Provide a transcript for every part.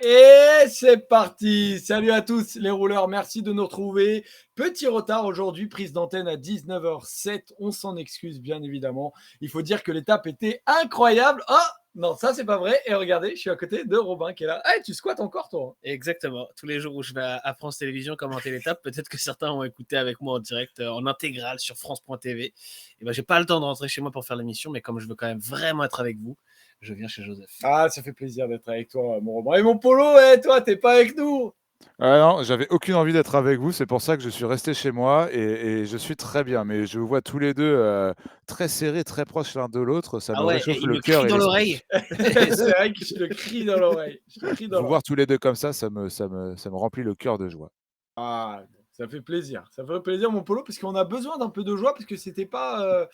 Et c'est parti. Salut à tous les rouleurs, merci de nous retrouver. Petit retard aujourd'hui, prise d'antenne à 19h07. On s'en excuse bien évidemment. Il faut dire que l'étape était incroyable. Oh non, ça c'est pas vrai. Et regardez, je suis à côté de Robin qui est là. Hey, tu squattes encore toi? Exactement. Tous les jours où je vais à France Télévisions commenter l'étape, peut-être que certains ont écouté avec moi en direct, en intégral sur France.tv. Et ben, j'ai pas le temps de rentrer chez moi pour faire l'émission, mais comme je veux quand même vraiment être avec vous, je viens chez Joseph. Ah, ça fait plaisir d'être avec toi, mon Robin. Et mon Polo, hey, toi, t'es pas avec nous? Ah non, j'avais aucune envie d'être avec vous, c'est pour ça que je suis resté chez moi et je suis très bien. Mais je vous vois tous les deux très serrés, très proches l'un de l'autre. Ça Ah me ouais, et réchauffe il le me cœur crie et dans l'esprit. l'oreille. C'est vrai que je te crie dans l'oreille. Je te crie dans Vous l'oreille. voir tous les deux comme ça me remplit le cœur de joie. Ah, ça fait plaisir. Ça fait plaisir, mon Polo, parce qu'on a besoin d'un peu de joie, parce que c'était pas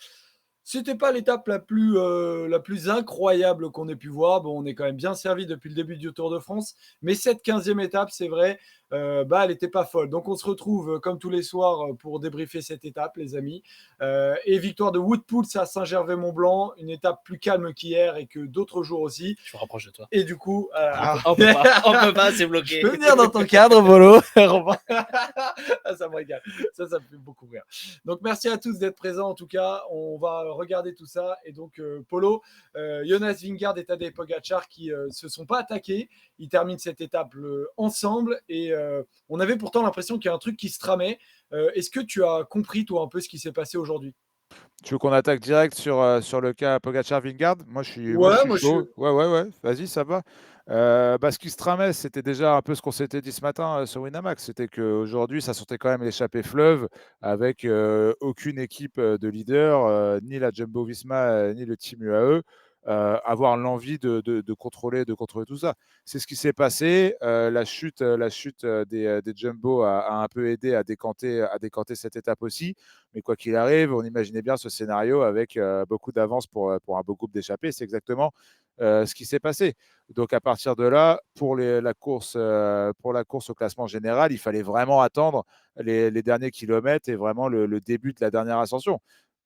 l'étape la plus incroyable qu'on ait pu voir. Bon, on est quand même bien servi depuis le début du Tour de France, mais cette 15e étape, c'est vrai, elle n'était pas folle. Donc on se retrouve comme tous les soirs pour débriefer cette étape, les amis. Et victoire de Wout Poels à Saint-Gervais-Mont-Blanc, une étape plus calme qu'hier et que d'autres jours aussi. Je me rapproche de toi. Et du coup, On peut pas, c'est bloqué. je peux venir dans ton cadre, Polo. Robin. Ça me régale. Ça me fait beaucoup rire. Donc, merci à tous d'être présents. En tout cas, on va regarder tout ça. Et donc, Polo, Jonas Vingegaard et Tadej Pogacar qui se sont pas attaqués. Ils terminent cette étape ensemble. Et on avait pourtant l'impression qu'il y a un truc qui se tramait. Est-ce que tu as compris, toi, un peu ce qui s'est passé aujourd'hui? Tu veux qu'on attaque direct sur le cas Pogacar-Vingegaard? Moi, je Ouais, suis moi, je suis. chaud. Ouais. Vas-y, ça va. Ce qui se tramait, c'était déjà un peu ce qu'on s'était dit ce matin sur Winamax. C'était qu'aujourd'hui, ça sortait quand même l'échappée fleuve avec aucune équipe de leader, ni la Jumbo-Visma, ni le Team UAE, avoir l'envie de contrôler tout ça. C'est ce qui s'est passé. La chute des Jumbo a un peu aidé à décanter cette étape aussi. Mais quoi qu'il arrive, on imaginait bien ce scénario avec beaucoup d'avance pour un beau groupe d'échappés. C'est exactement ce qui s'est passé. Donc à partir de là, pour la course au classement général, il fallait vraiment attendre les derniers kilomètres et vraiment le début de la dernière ascension.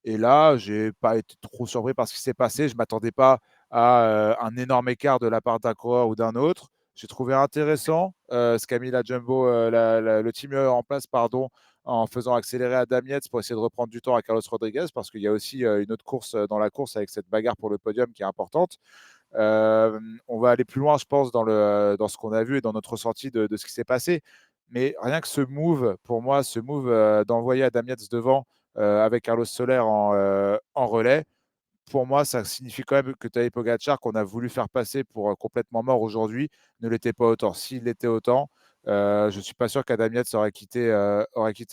Et là, je n'ai pas été trop surpris par ce qui s'est passé. Je ne m'attendais pas à un énorme écart de la part d'un coureur ou d'un autre. J'ai trouvé intéressant ce qu'a mis la Jumbo, le team en place, pardon, en faisant accélérer Adam Yates pour essayer de reprendre du temps à Carlos Rodriguez, parce qu'il y a aussi une autre course dans la course avec cette bagarre pour le podium qui est importante. On va aller plus loin, je pense, dans ce qu'on a vu et dans notre ressenti de ce qui s'est passé. Mais rien que ce move, pour moi, d'envoyer Adam Yates devant avec Carlos Soler en relais, pour moi, ça signifie quand même que Tadej Pogacar, qu'on a voulu faire passer pour complètement mort aujourd'hui, ne l'était pas autant. S'il l'était autant, je ne suis pas sûr qu'Adam Yates aurait quitté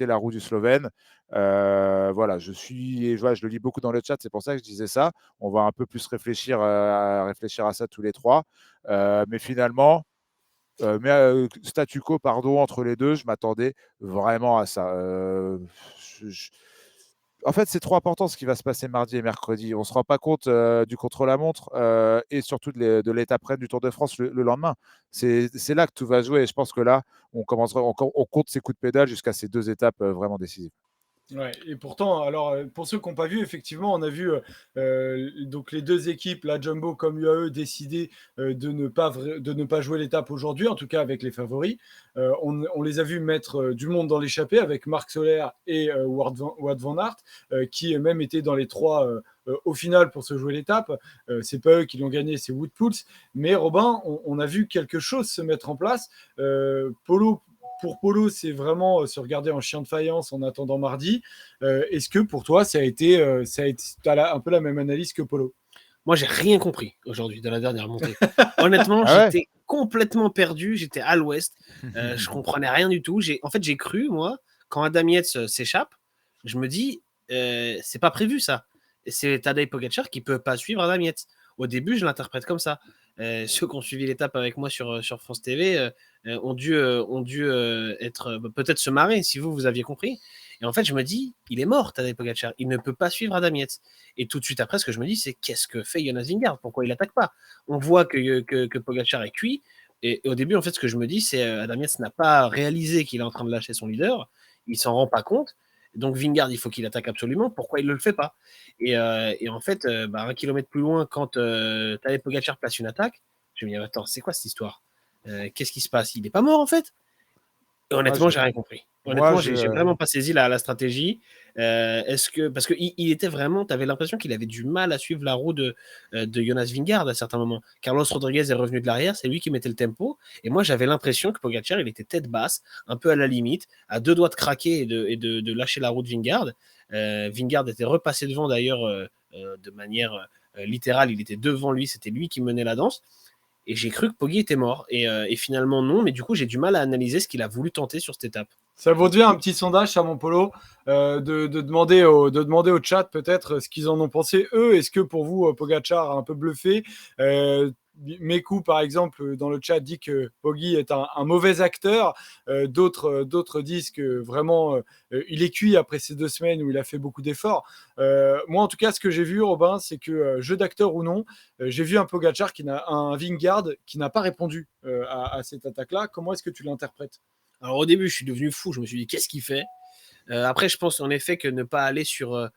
la roue du Slovène. Voilà, je le lis beaucoup dans le chat, c'est pour ça que je disais ça. On va un peu plus réfléchir à ça tous les trois. Mais finalement, statu quo, pardon, entre les deux, je m'attendais vraiment à ça. Je- En fait, c'est trop important ce qui va se passer mardi et mercredi. On ne se rend pas compte du contre-la-montre et surtout de l'étape reine du Tour de France le lendemain. C'est là que tout va jouer. Et je pense que là, on compte ses coups de pédale jusqu'à ces deux étapes vraiment décisives. Ouais, et pourtant, alors pour ceux qui n'ont pas vu, effectivement, on a vu donc les deux équipes, la Jumbo comme UAE, décider de ne pas jouer l'étape aujourd'hui, en tout cas avec les favoris. On les a vus mettre du monde dans l'échappée avec Marc Soler et Wout van Aert, qui même étaient dans les trois au final pour se jouer l'étape. C'est pas eux qui l'ont gagné, c'est Wout Poels. Mais Robin, on a vu quelque chose se mettre en place. Pour Polo, c'est vraiment se regarder en chien de faïence en attendant mardi. Est-ce que pour toi, t'as un peu la même analyse que Polo? Moi, j'ai rien compris aujourd'hui de la dernière montée. Honnêtement, Ah ouais. j'étais complètement perdu. J'étais à l'ouest. Je comprenais rien du tout. En fait, j'ai cru, moi, quand Adam Yates s'échappe, je me dis, c'est pas prévu ça. C'est Tadej Pogacar qui peut pas suivre Adam Yates. Au début, je l'interprète comme ça. Ceux qui ont suivi l'étape avec moi sur France TV ont dû être peut-être se marrer si vous aviez compris. Et en fait, je me dis, il est mort, Tadej Pogacar. Il ne peut pas suivre Adam Yates. Et tout de suite après, ce que je me dis, c'est qu'est-ce que fait Jonas Vingegaard? Pourquoi il n'attaque pas? On voit que Pogacar est cuit. Et au début, en fait, ce que je me dis, c'est Adam Yates n'a pas réalisé qu'il est en train de lâcher son leader. Il s'en rend pas compte. Donc Vingegaard, il faut qu'il attaque absolument. Pourquoi il ne le fait pas? Et en fait, 1 kilomètre plus loin, quand Tadej Pogacar place une attaque, je me dis, attends, c'est quoi cette histoire? Qu'est-ce qui se passe? Il n'est pas mort en fait? Et honnêtement, j'ai rien compris. Honnêtement, j'ai vraiment pas saisi la stratégie. Est-ce que parce que il était vraiment, tu avais l'impression qu'il avait du mal à suivre la roue de Jonas Vingegaard à certains moments. Carlos Rodriguez est revenu de l'arrière, c'est lui qui mettait le tempo. Et moi, j'avais l'impression que Pogacar, il était tête basse, un peu à la limite, à deux doigts de craquer et de lâcher la roue de Vingegaard. Vingegaard était repassé devant d'ailleurs de manière littérale. Il était devant lui, c'était lui qui menait la danse. Et j'ai cru que Poggi était mort. Et finalement, non. Mais du coup, j'ai du mal à analyser ce qu'il a voulu tenter sur cette étape. Ça vaut bien un petit sondage, ça, mon Polo, de demander au chat peut-être ce qu'ils en ont pensé, eux. Est-ce que pour vous, Pogacar a un peu bluffé Mekou, par exemple, dans le chat, dit que Poggi est un mauvais acteur. D'autres disent que vraiment, il est cuit après ces 2 semaines où il a fait beaucoup d'efforts. Moi, en tout cas, ce que j'ai vu, Robin, c'est que, jeu d'acteur ou non, j'ai vu un Pogacar, un Vingegaard qui n'a pas répondu à cette attaque-là. Comment est-ce que tu l'interprètes? Alors au début, je suis devenu fou. Je me suis dit, qu'est-ce qu'il fait? Après, je pense en effet que ne pas aller sur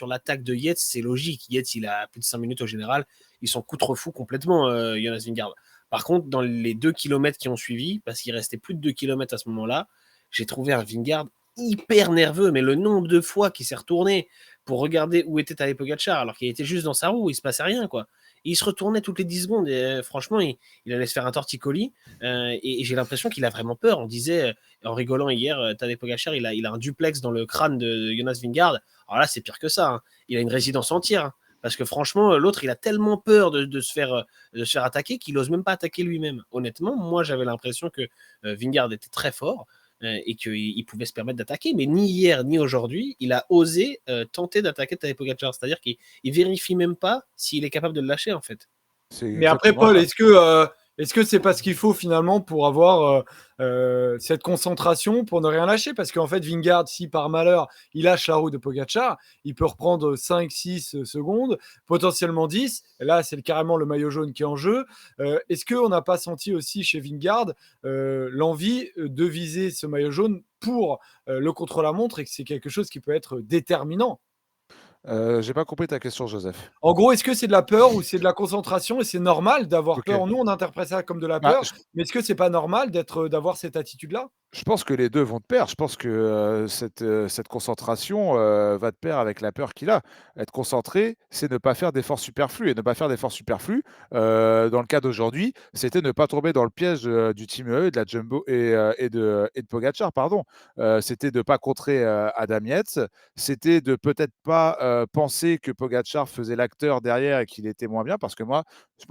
l'attaque de Yates, c'est logique. Yates, il a plus de 5 minutes au général. Ils s'en contrefou complètement, Jonas Vingegaard. Par contre, dans les 2 kilomètres qui ont suivi, parce qu'il restait plus de 2 kilomètres à ce moment-là, j'ai trouvé un Vingegaard hyper nerveux. Mais le nombre de fois qu'il s'est retourné pour regarder où était Tadej Pogacar, alors qu'il était juste dans sa roue, il se passait rien, quoi. Il se retournait toutes les 10 secondes et franchement, il allait se faire un torticolis. Et j'ai l'impression qu'il a vraiment peur. On disait, en rigolant hier, Tadej Pogacar, il a un duplex dans le crâne de Jonas Vingegaard. Alors là, c'est pire que ça. Hein. Il a une résidence entière. Hein. Parce que franchement, l'autre, il a tellement peur de se faire attaquer qu'il n'ose même pas attaquer lui-même. Honnêtement, moi, j'avais l'impression que Vingegaard était très fort et qu'il pouvait se permettre d'attaquer. Mais ni hier, ni aujourd'hui, il a osé tenter d'attaquer Tadej Pogacar. C'est-à-dire qu'il ne vérifie même pas s'il est capable de le lâcher, en fait. Mais après, Paul, est-ce que c'est pas ce qu'il faut finalement pour avoir cette concentration, pour ne rien lâcher? Parce qu'en fait, Vingegaard, si par malheur, il lâche la roue de Pogacar, il peut reprendre 5, 6 secondes, potentiellement 10. Et là, c'est carrément le maillot jaune qui est en jeu. Est-ce qu'on n'a pas senti aussi chez Vingegaard l'envie de viser ce maillot jaune pour le contre-la-montre et que c'est quelque chose qui peut être déterminant? J'ai pas compris ta question, Joseph. En gros, est-ce que c'est de la peur ou c'est de la concentration? Et c'est normal d'avoir Ok. peur. Nous, on interprète ça comme de la Bah, peur, mais est-ce que c'est pas normal d'avoir cette attitude-là? je pense que les 2 vont de pair. Je pense que, cette concentration, va de pair avec la peur qu'il a. Être concentré, c'est ne pas faire d'efforts superflus et ne pas faire d'efforts superflus, dans le cas d'aujourd'hui, c'était ne pas tomber dans le piège, du Team UAE, de la Jumbo et de Pogacar, pardon. C'était de ne pas contrer, Adam Yates. C'était de peut-être pas, penser que Pogacar faisait l'acteur derrière et qu'il était moins bien parce que moi,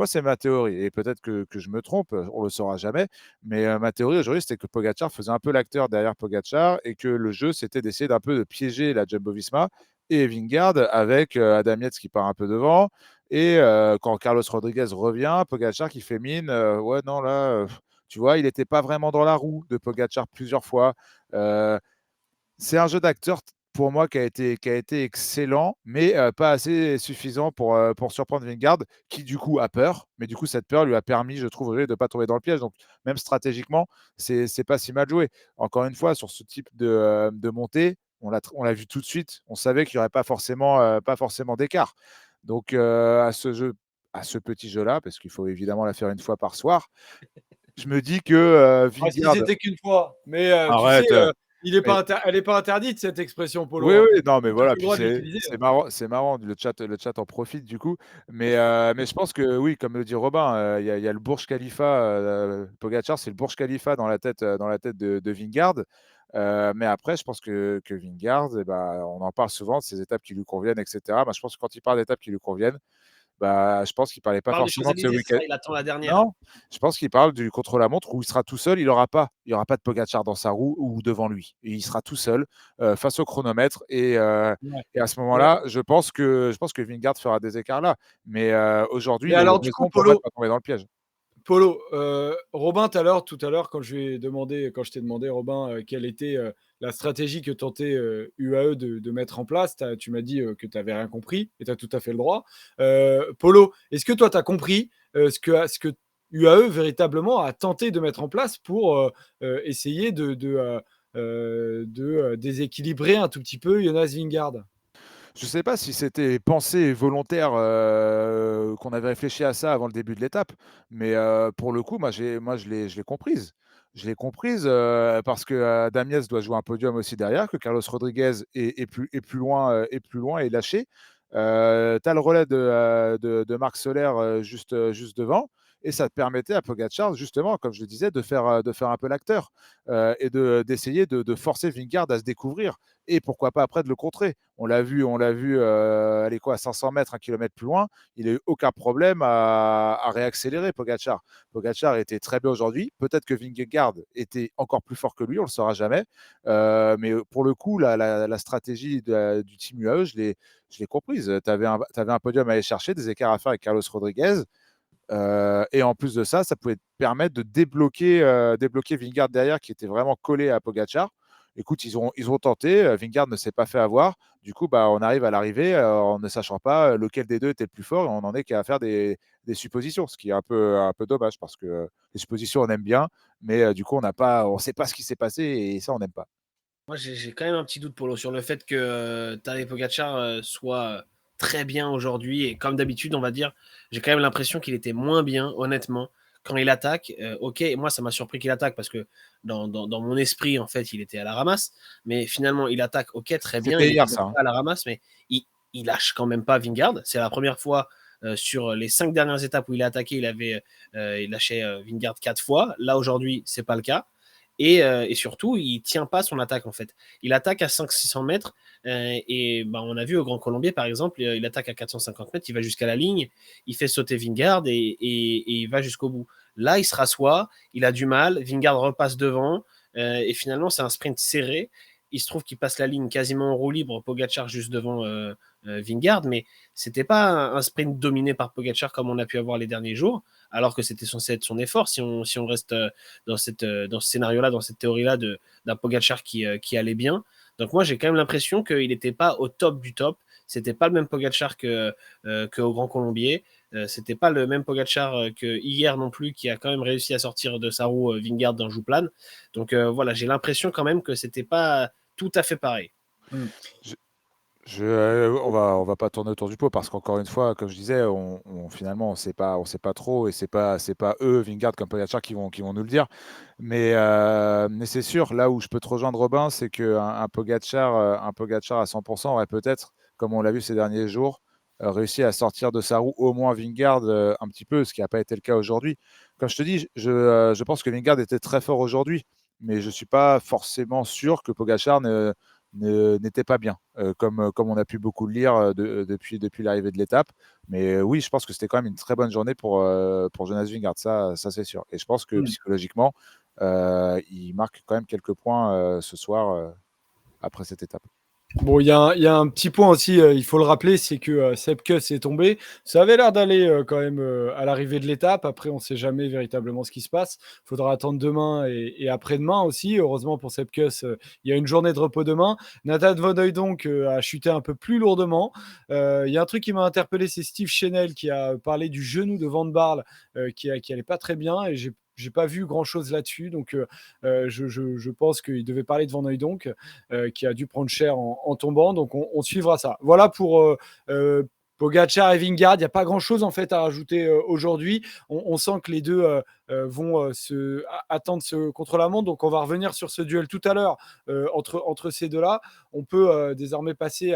c'est ma théorie et peut-être que je me trompe, on le saura jamais. Mais ma théorie aujourd'hui, c'était que Pogacar faisait un peu l'acteur derrière Pogacar et que le jeu, c'était d'essayer d'un peu de piéger la Jumbo-Visma et Vingegaard avec Adam Yates qui part un peu devant. Et quand Carlos Rodriguez revient, Pogacar qui fait mine, ouais, non, là, tu vois, il n'était pas vraiment dans la roue de Pogacar plusieurs fois. C'est un jeu d'acteur pour moi qui a été excellent, mais pas assez suffisant pour surprendre Vingegaard, qui du coup a peur. Mais du coup, cette peur lui a permis, je trouve, de ne pas tomber dans le piège. Donc, même stratégiquement, c'est pas si mal joué. Encore une fois, sur ce type de montée, on l'a vu tout de suite. On savait qu'il n'y aurait pas forcément d'écart. Donc, à ce petit jeu-là, parce qu'il faut évidemment la faire une fois par soir, je me dis que Ah, si Vingegaard. c'était qu'une fois. Mais tu sais, Arrête. Mais elle n'est pas interdite, cette expression, Polo. oui, Hein. oui, non, mais Tu as voilà, le puis droit de c'est l'utiliser. c'est marrant, le chat en profite du coup. Mais je pense que oui, comme le dit Robin, il y a le Burj Khalifa, Pogacar, c'est le Burj Khalifa dans la tête de Vingegaard. Mais après, je pense que Vingegaard, eh ben, on en parle souvent de ces étapes qui lui conviennent, et cetera. Bah, je pense que quand il parle d'étapes qui lui conviennent, bah, je pense qu'il parlait Il pas parle des forcément de ce Champs-Élysées, c'est week-end. ça? Il attend la dernière. Non, je pense qu'il parle du contre-la-montre où il sera tout seul, il aura pas de Pogacar dans sa roue ou devant lui. Et il sera tout seul, face au chronomètre Ouais. et à ce Ouais. moment-là, je pense que Vingegaard fera des écarts là. Mais aujourd'hui, Mais il a eu alors, du coup, raison pour moi de pas tomber dans le piège. Polo, Robin, tout à l'heure, quand je t'ai demandé, Robin, quelle était la stratégie que tentait UAE de mettre en place, tu m'as dit que tu n'avais rien compris, et tu as tout à fait le droit. Polo, est-ce que toi, tu as compris ce que UAE véritablement a tenté de mettre en place pour essayer de déséquilibrer un tout petit peu Jonas Vingegaard? Je ne sais pas si c'était pensé et volontaire, qu'on avait réfléchi à ça avant le début de l'étape, mais pour le coup, moi je l'ai comprise. Je l'ai comprise, parce que, Damiez doit jouer un podium aussi derrière, que Carlos Rodriguez est plus loin, est lâché. Tu as le relais de Marc Soler, juste devant, et ça te permettait à Pogačar justement, comme je le disais, de faire un peu l'acteur, et d'essayer de forcer Vingegaard à se découvrir et pourquoi pas après de le contrer. On l'a vu, aller quoi, à 500 mètres, 1 kilomètre plus loin, il n'a eu aucun problème à réaccélérer Pogačar. Pogačar était très bien aujourd'hui. Peut-être que Vingegaard était encore plus fort que lui, on ne le saura jamais. Mais pour le coup, la stratégie du team UAE, je l'ai comprise. Tu avais un podium à aller chercher, des écarts à faire avec Carlos Rodriguez. Et en plus de ça, ça pouvait te permettre de débloquer Vingegaard derrière, qui était vraiment collé à Pogačar. Écoute, ils ont tenté. Vingegaard ne s'est pas fait avoir. Du coup, bah, on arrive à l'arrivée en ne sachant pas lequel des deux était le plus fort. Et on n'en est qu'à faire des suppositions, ce qui est un peu dommage parce que les suppositions, on aime bien. Mais du coup, on ne sait pas ce qui s'est passé et ça, on n'aime pas. Moi, j'ai quand même un petit doute, Polo, sur le fait que Tadej Pogacar soit très bien aujourd'hui. Et comme d'habitude, on va dire, j'ai quand même l'impression qu'il était moins bien, honnêtement, quand il attaque. Ok, moi, ça m'a surpris qu'il attaque parce que dans mon esprit, en fait, il était à la ramasse. Mais finalement, il attaque, ok, très bien. C'était Il était hier, même ça, hein. pas à la ramasse, mais il lâche quand même pas Vingegaard. C'est la première fois sur les 5 dernières étapes où il a attaqué, il lâchait Vingegaard 4 fois. Là, aujourd'hui, c'est pas le cas. Et surtout, il tient pas son attaque en fait. Il attaque à 500-600 mètres et bah, on a vu au Grand Colombier par exemple, il attaque à 450 mètres, il va jusqu'à la ligne, il fait sauter Vingegaard et il va jusqu'au bout. Là, il se rassoit, il a du mal, Vingegaard repasse devant et finalement c'est un sprint serré. Il se trouve qu'il passe la ligne quasiment en roue libre, Pogacar juste devant Vingegaard, mais c'était pas un sprint dominé par Pogacar comme on a pu avoir les derniers jours, alors que c'était censé être son effort si on reste dans ce scénario-là, dans cette théorie-là d'un Pogacar qui allait bien. Donc moi, j'ai quand même l'impression qu'il n'était pas au top du top. C'était pas le même Pogacar qu'au Grand Colombier. C'était pas le même Pogacar que hier non plus, qui a quand même réussi à sortir de sa roue Vingegaard d'un joue-plane. Donc voilà, j'ai l'impression quand même que c'était pas tout à fait pareil. Mm. On va pas tourner autour du pot parce qu'encore une fois, comme je disais, finalement, on sait pas trop et c'est pas eux, Vingegaard comme Pogacar, qui vont nous le dire. Mais c'est sûr, là où je peux te rejoindre, Robin, c'est un Pogacar à 100% aurait peut-être, comme on l'a vu ces derniers jours, réussi à sortir de sa roue au moins Vingegaard un petit peu, ce qui n'a pas été le cas aujourd'hui. Comme je te dis, je pense que Vingegaard était très fort aujourd'hui, mais je ne suis pas forcément sûr que Pogacar n'était pas bien, comme on a pu beaucoup le lire depuis l'arrivée de l'étape. Mais oui, je pense que c'était quand même une très bonne journée pour Jonas Vingegaard, ça c'est sûr. Et je pense que Mm. psychologiquement, il marque quand même quelques points ce soir après cette étape. Bon, il y a un petit point aussi, il faut le rappeler, c'est que Sepp Kuss est tombé. Ça avait l'air d'aller quand même à l'arrivée de l'étape. Après, on ne sait jamais véritablement ce qui se passe. Il faudra attendre demain et après-demain aussi. Heureusement pour Sepp Kuss, il y a une journée de repos demain. Nathan Van Hooydonk a chuté un peu plus lourdement. Il y a un truc qui m'a interpellé, c'est Steve Chenel qui a parlé du genou de Van Barle qui allait pas très bien et j'ai pas vu grand chose là-dessus. Donc, je pense qu'il devait parler de Van Hooydonk qui a dû prendre cher en tombant. Donc on suivra ça. Voilà pour Pogacar et Vingegaard. Il n'y a pas grand-chose en fait à rajouter aujourd'hui. On sent que les deux vont attendre ce contre-la-montre. Donc on va revenir sur ce duel tout à l'heure entre ces deux-là. On peut désormais passer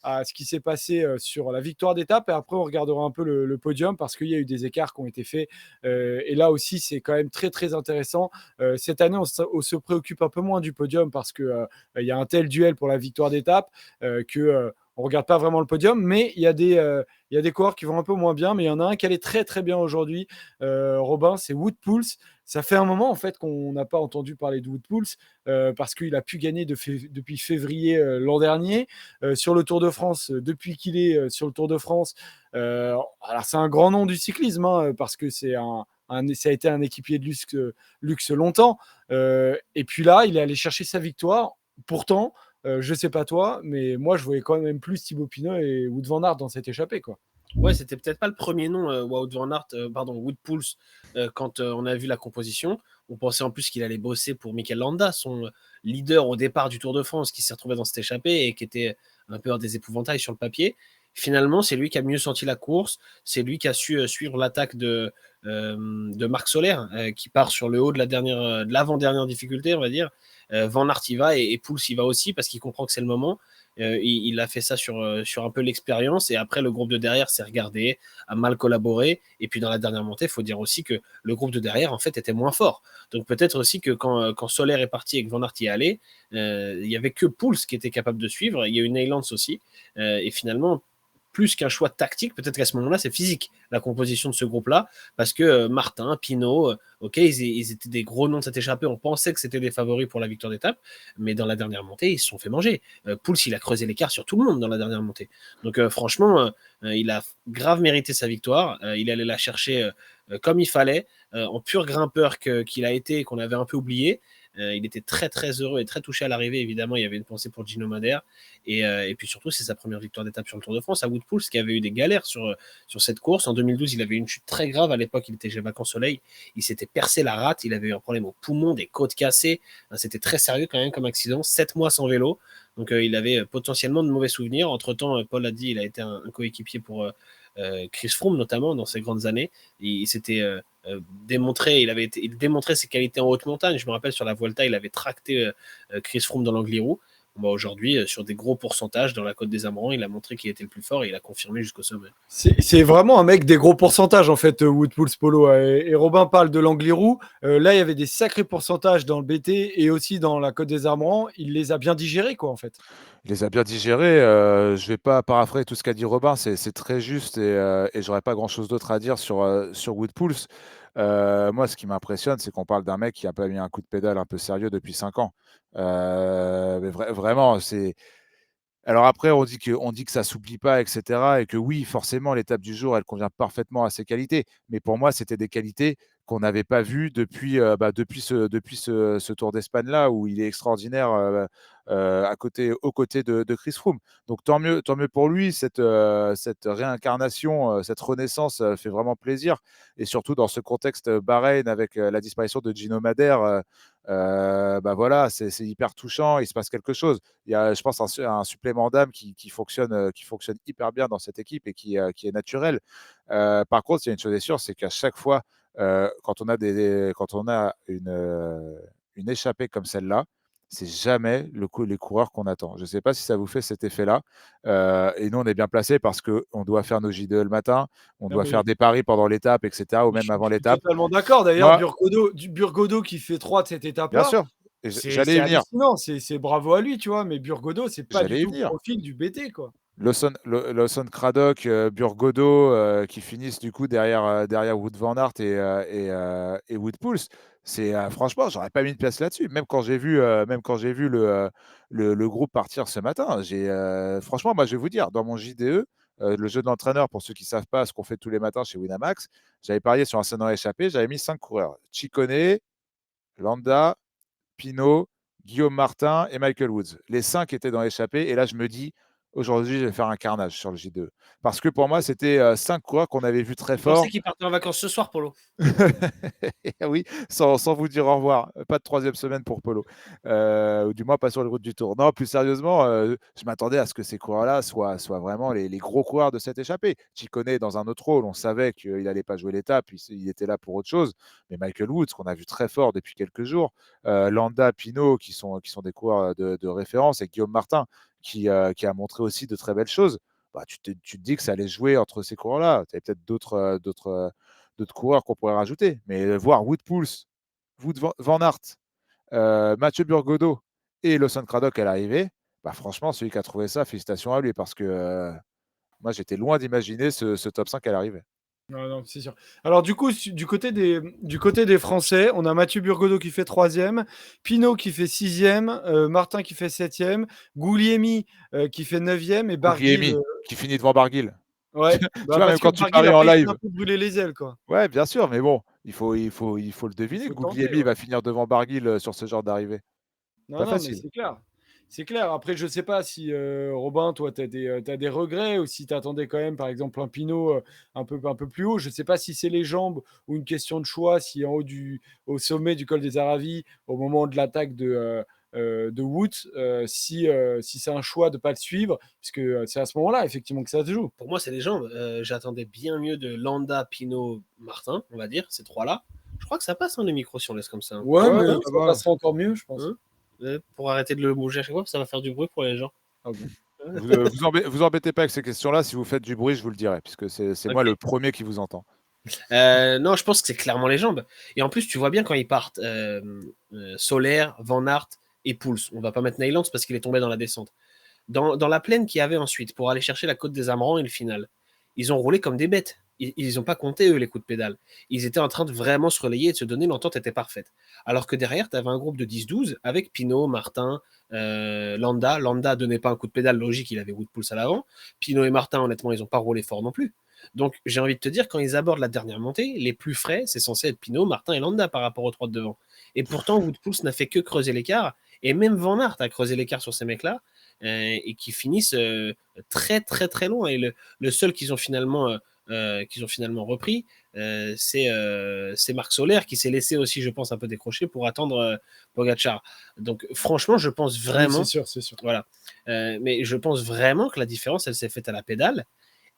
à ce qui s'est passé sur la victoire d'étape et après on regardera un peu le podium parce qu'il y a eu des écarts qui ont été faits et là aussi c'est quand même très très intéressant. Cette année on se préoccupe un peu moins du podium parce que il y a un tel duel pour la victoire d'étape que on regarde pas vraiment le podium, mais il y a des coureurs qui vont un peu moins bien, mais il y en a un qui allait très très bien aujourd'hui. Robin, c'est Wout Poels. Ça fait un moment en fait qu'on n'a pas entendu parler de Wout Poels parce qu'il a pu gagner depuis février l'an dernier sur le Tour de France. Depuis qu'il est sur le Tour de France, alors c'est un grand nom du cyclisme hein, parce que ça a été un équipier de luxe longtemps. Et puis là, il est allé chercher sa victoire. Pourtant, je sais pas toi, mais moi je voyais quand même plus Thibaut Pinot et Wout van Aert dans cette échappée, quoi. Ouais, c'était peut-être pas le premier nom, Wout van Aert, pardon, Wout Poels, quand on a vu la composition. On pensait en plus qu'il allait bosser pour Mikel Landa, son leader au départ du Tour de France, qui s'est retrouvé dans cette échappée et qui était un peu des épouvantails sur le papier. Finalement, c'est lui qui a mieux senti la course, c'est lui qui a su suivre l'attaque de Marc Soler, qui part sur le haut de l'avant-dernière difficulté, on va dire. Van Aert y va et Pouls y va aussi parce qu'il comprend que c'est le moment. Il a fait ça sur un peu l'expérience et après le groupe de derrière s'est regardé, a mal collaboré et puis dans la dernière montée, il faut dire aussi que le groupe de derrière en fait était moins fort. Donc peut-être aussi que quand Soler est parti et que Van Aert y est allé, il y avait que Pouls qui était capable de suivre. Il y a eu Neylands aussi et finalement plus qu'un choix tactique, peut-être qu'à ce moment-là, c'est physique, la composition de ce groupe-là, parce que Martin, Pinot, ok, ils étaient des gros noms de cette échappée, on pensait que c'était des favoris pour la victoire d'étape, mais dans la dernière montée, ils se sont fait manger. Pouls, il a creusé l'écart sur tout le monde dans la dernière montée. Donc franchement, il a grave mérité sa victoire, il allait la chercher comme il fallait, en pur grimpeur qu'il a été et qu'on avait un peu oublié. Il était très très heureux et très touché à l'arrivée. Évidemment, il y avait une pensée pour Gino Madère. Et puis surtout, c'est sa première victoire d'étape sur le Tour de France à Wood Pouls, qui avait eu des galères sur cette course. En 2012, il avait eu une chute très grave. À l'époque, il était chez Vacances Soleil. Il s'était percé la rate. Il avait eu un problème au poumon, des côtes cassées. C'était très sérieux quand même comme accident. 7 mois sans vélo. Donc il avait potentiellement de mauvais souvenirs. Entre-temps, Paul a dit il a été un coéquipier pour Chris Froome, notamment dans ses grandes années. Il s'était démontré, il démontrait ses qualités en haute montagne. Je me rappelle sur la Vuelta, il avait tracté Chris Froome dans l'Angliru. Bon, aujourd'hui, sur des gros pourcentages dans la Côte des Amarants, il a montré qu'il était le plus fort et il a confirmé jusqu'au sommet. C'est vraiment un mec des gros pourcentages en fait, Wood Pouls Polo. Et Robin parle de l'Angliru. Là, il y avait des sacrés pourcentages dans le BT et aussi dans la Côte des Amarants. Il les a bien digérés, quoi, en fait. Il les a bien digérés. Je vais pas paraphraser tout ce qu'a dit Robin, c'est très juste et j'aurais pas grand-chose d'autre à dire sur Wood Pouls. Moi, ce qui m'impressionne, c'est qu'on parle d'un mec qui a pas mis un coup de pédale un peu sérieux depuis 5 ans. Mais vraiment, c'est. Alors après, on dit que ça s'oublie pas, etc. Et que oui, forcément, l'étape du jour, elle convient parfaitement à ses qualités. Mais pour moi, c'était des qualités qu'on n'avait pas vues depuis ce Tour d'Espagne-là, où il est extraordinaire aux côtés de Chris Froome. Donc tant mieux pour lui. Cette réincarnation, cette renaissance fait vraiment plaisir. Et surtout dans ce contexte Bahreïn, avec la disparition de Gino Madère, voilà, c'est hyper touchant. Il se passe quelque chose. Il y a, je pense, un supplément d'âme qui fonctionne hyper bien dans cette équipe et qui est naturel. Par contre, il y a une chose est sûre, c'est qu'à chaque fois, quand on a une échappée comme celle-là, c'est jamais les coureurs qu'on attend. Je ne sais pas si ça vous fait cet effet-là. Et nous, on est bien placés parce qu'on doit faire nos JDE le matin, on Non, doit faire mais des paris pendant l'étape, etc., ou je même suis, avant je suis l'étape. totalement d'accord. D'ailleurs, Moi, Burgodo qui fait 3 de cette bien étape-là, sûr, et j'allais c'est y venir. hallucinant. C'est bravo à lui, tu vois. Mais Burgodo, c'est pas du J'allais y tout le venir. profil du BT, quoi. Lawson Craddock, Burgodo, qui finissent du coup derrière Wout van Aert et Wout Poels. Franchement, j'aurais pas mis de place là-dessus. Même quand j'ai vu le groupe partir ce matin, franchement, moi je vais vous dire, dans mon JDE, le jeu de l'entraîneur, pour ceux qui ne savent pas ce qu'on fait tous les matins chez Winamax, j'avais parié sur un Sénat échappé, j'avais mis 5 coureurs. Ciccone, Landa, Pinot, Guillaume Martin et Michael Woods. Les 5 étaient dans l'échappée. Et là, je me dis, aujourd'hui, je vais faire un carnage sur le J2. Parce que pour moi, c'était 5 coureurs qu'on avait vus très Je pensais forts. qu'il partait en vacances ce soir, Polo. Oui, sans vous dire au revoir. Pas de troisième semaine pour Polo. Ou du moins pas sur les routes du Tour. Non, plus sérieusement, je m'attendais à ce que ces coureurs-là soient vraiment les gros coureurs de cette échappée. Chicone dans un autre rôle. On savait qu'il n'allait pas jouer l'étape. Il était là pour autre chose. Mais Michael Woods, qu'on a vu très fort depuis quelques jours. Landa, Pinot, qui sont des coureurs de référence. Et Guillaume Martin, qui a montré aussi de très belles choses. Bah, tu te dis que ça allait jouer entre ces coureurs-là. Tu avais peut-être d'autres coureurs qu'on pourrait rajouter. Mais voir Wood Pouls, Wout van Aert, Mathieu Burgodo et Lawson Craddock à l'arrivée, bah franchement, celui qui a trouvé ça, félicitations à lui, parce que moi, j'étais loin d'imaginer ce top 5 à l'arrivée. Non, non, c'est sûr. Alors, du coup, du côté des Français, on a Mathieu Burgodeau qui fait troisième, Pinot qui fait sixième, Martin qui fait septième, Guglielmi qui fait neuvième et Barguil. Guglielmi, qui finit devant Barguil. Ouais, Tu bah vois, parce même que quand tu Barguil, paries en après, il s'est live. un peu brûlé les ailes, quoi. Ouais, bien sûr, mais bon, il faut le Il deviner. faut tenter, Guglielmi ouais. va finir devant Barguil sur ce genre d'arrivée. Non, Pas non, mais facile. c'est clair. C'est clair. Après, je sais pas si, Robin, toi, t'as des regrets ou si t'attendais quand même, par exemple, un Pinot un peu plus haut. Je sais pas si c'est les jambes ou une question de choix, si au sommet du col des Aravis, au moment de l'attaque de Wout si c'est un choix de ne pas le suivre, puisque c'est à ce moment-là, effectivement, que ça se joue. Pour moi, c'est les jambes. J'attendais bien mieux de Landa, Pinot, Martin, on va dire, ces trois-là. Je crois que ça passe, les micros, si on laisse comme ça. Ouais, mais ça ça va. passera encore mieux, je pense. Pour arrêter de le bouger à chaque fois, ça va faire du bruit pour les gens. Ah bon. Vous embêtez pas avec ces questions-là. Si vous faites du bruit, je vous le dirai, puisque c'est moi le premier qui vous entend. Non, je pense que c'est clairement les jambes. Et en plus, tu vois bien quand ils partent Soler, Van Aert et Pouls. On va pas mettre Neylands parce qu'il est tombé dans la descente. Dans la plaine qu'il y avait ensuite, pour aller chercher la côte des Amarants et le final, ils ont roulé comme des bêtes. Ils n'ont pas compté, eux, les coups de pédale. Ils étaient en train de vraiment se relayer et de se donner, l'entente était parfaite. Alors que derrière, tu avais un groupe de 10-12 avec Pinot, Martin, Landa. Landa donnait pas un coup de pédale, logique, il avait Wout Poels à l'avant. Pinot et Martin, honnêtement, ils n'ont pas roulé fort non plus. Donc, j'ai envie de te dire, quand ils abordent la dernière montée, les plus frais, c'est censé être Pinot, Martin et Landa par rapport aux trois de devant. Et pourtant, Wout Poels n'a fait que creuser l'écart. Et même Van Aert a creusé l'écart sur ces mecs-là. Et qui finissent très très très loin. Et le seul qu'ils ont finalement repris, c'est Marc Soler qui s'est laissé aussi, je pense, un peu décrocher pour attendre Pogacar. Donc franchement, je pense vraiment, Oui, c'est sûr. voilà, mais je pense vraiment que la différence, elle s'est faite à la pédale.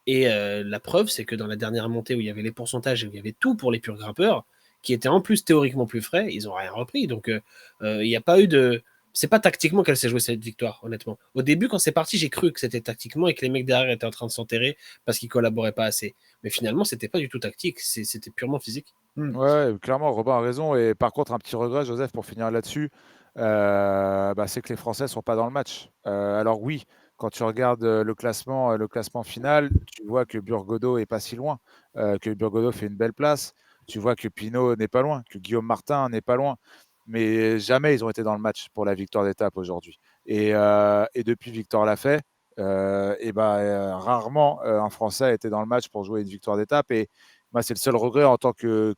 Et la preuve, c'est que dans la dernière montée où il y avait les pourcentages et où il y avait tout pour les purs grimpeurs, qui étaient en plus théoriquement plus frais, ils n'ont rien repris. Donc il n'y a pas eu de. C'est pas tactiquement qu'elle s'est jouée cette victoire, honnêtement. Au début, quand c'est parti, j'ai cru que c'était tactiquement et que les mecs derrière étaient en train de s'enterrer parce qu'ils collaboraient pas assez. Mais finalement, c'était pas du tout tactique, c'était purement physique. Ouais, clairement, Robin a raison. Et par contre, un petit regret, Joseph, pour finir là-dessus, c'est que les Français sont pas dans le match. Alors oui, quand tu regardes le classement final, tu vois que Burgodeau est pas si loin, que Burgodeau fait une belle place. Tu vois que Pinot n'est pas loin, que Guillaume Martin n'est pas loin. Mais jamais ils ont été dans le match pour la victoire d'étape aujourd'hui. Et depuis Victor Lafay, rarement un Français a été dans le match pour jouer une victoire d'étape. Et moi, c'est le seul regret en tant que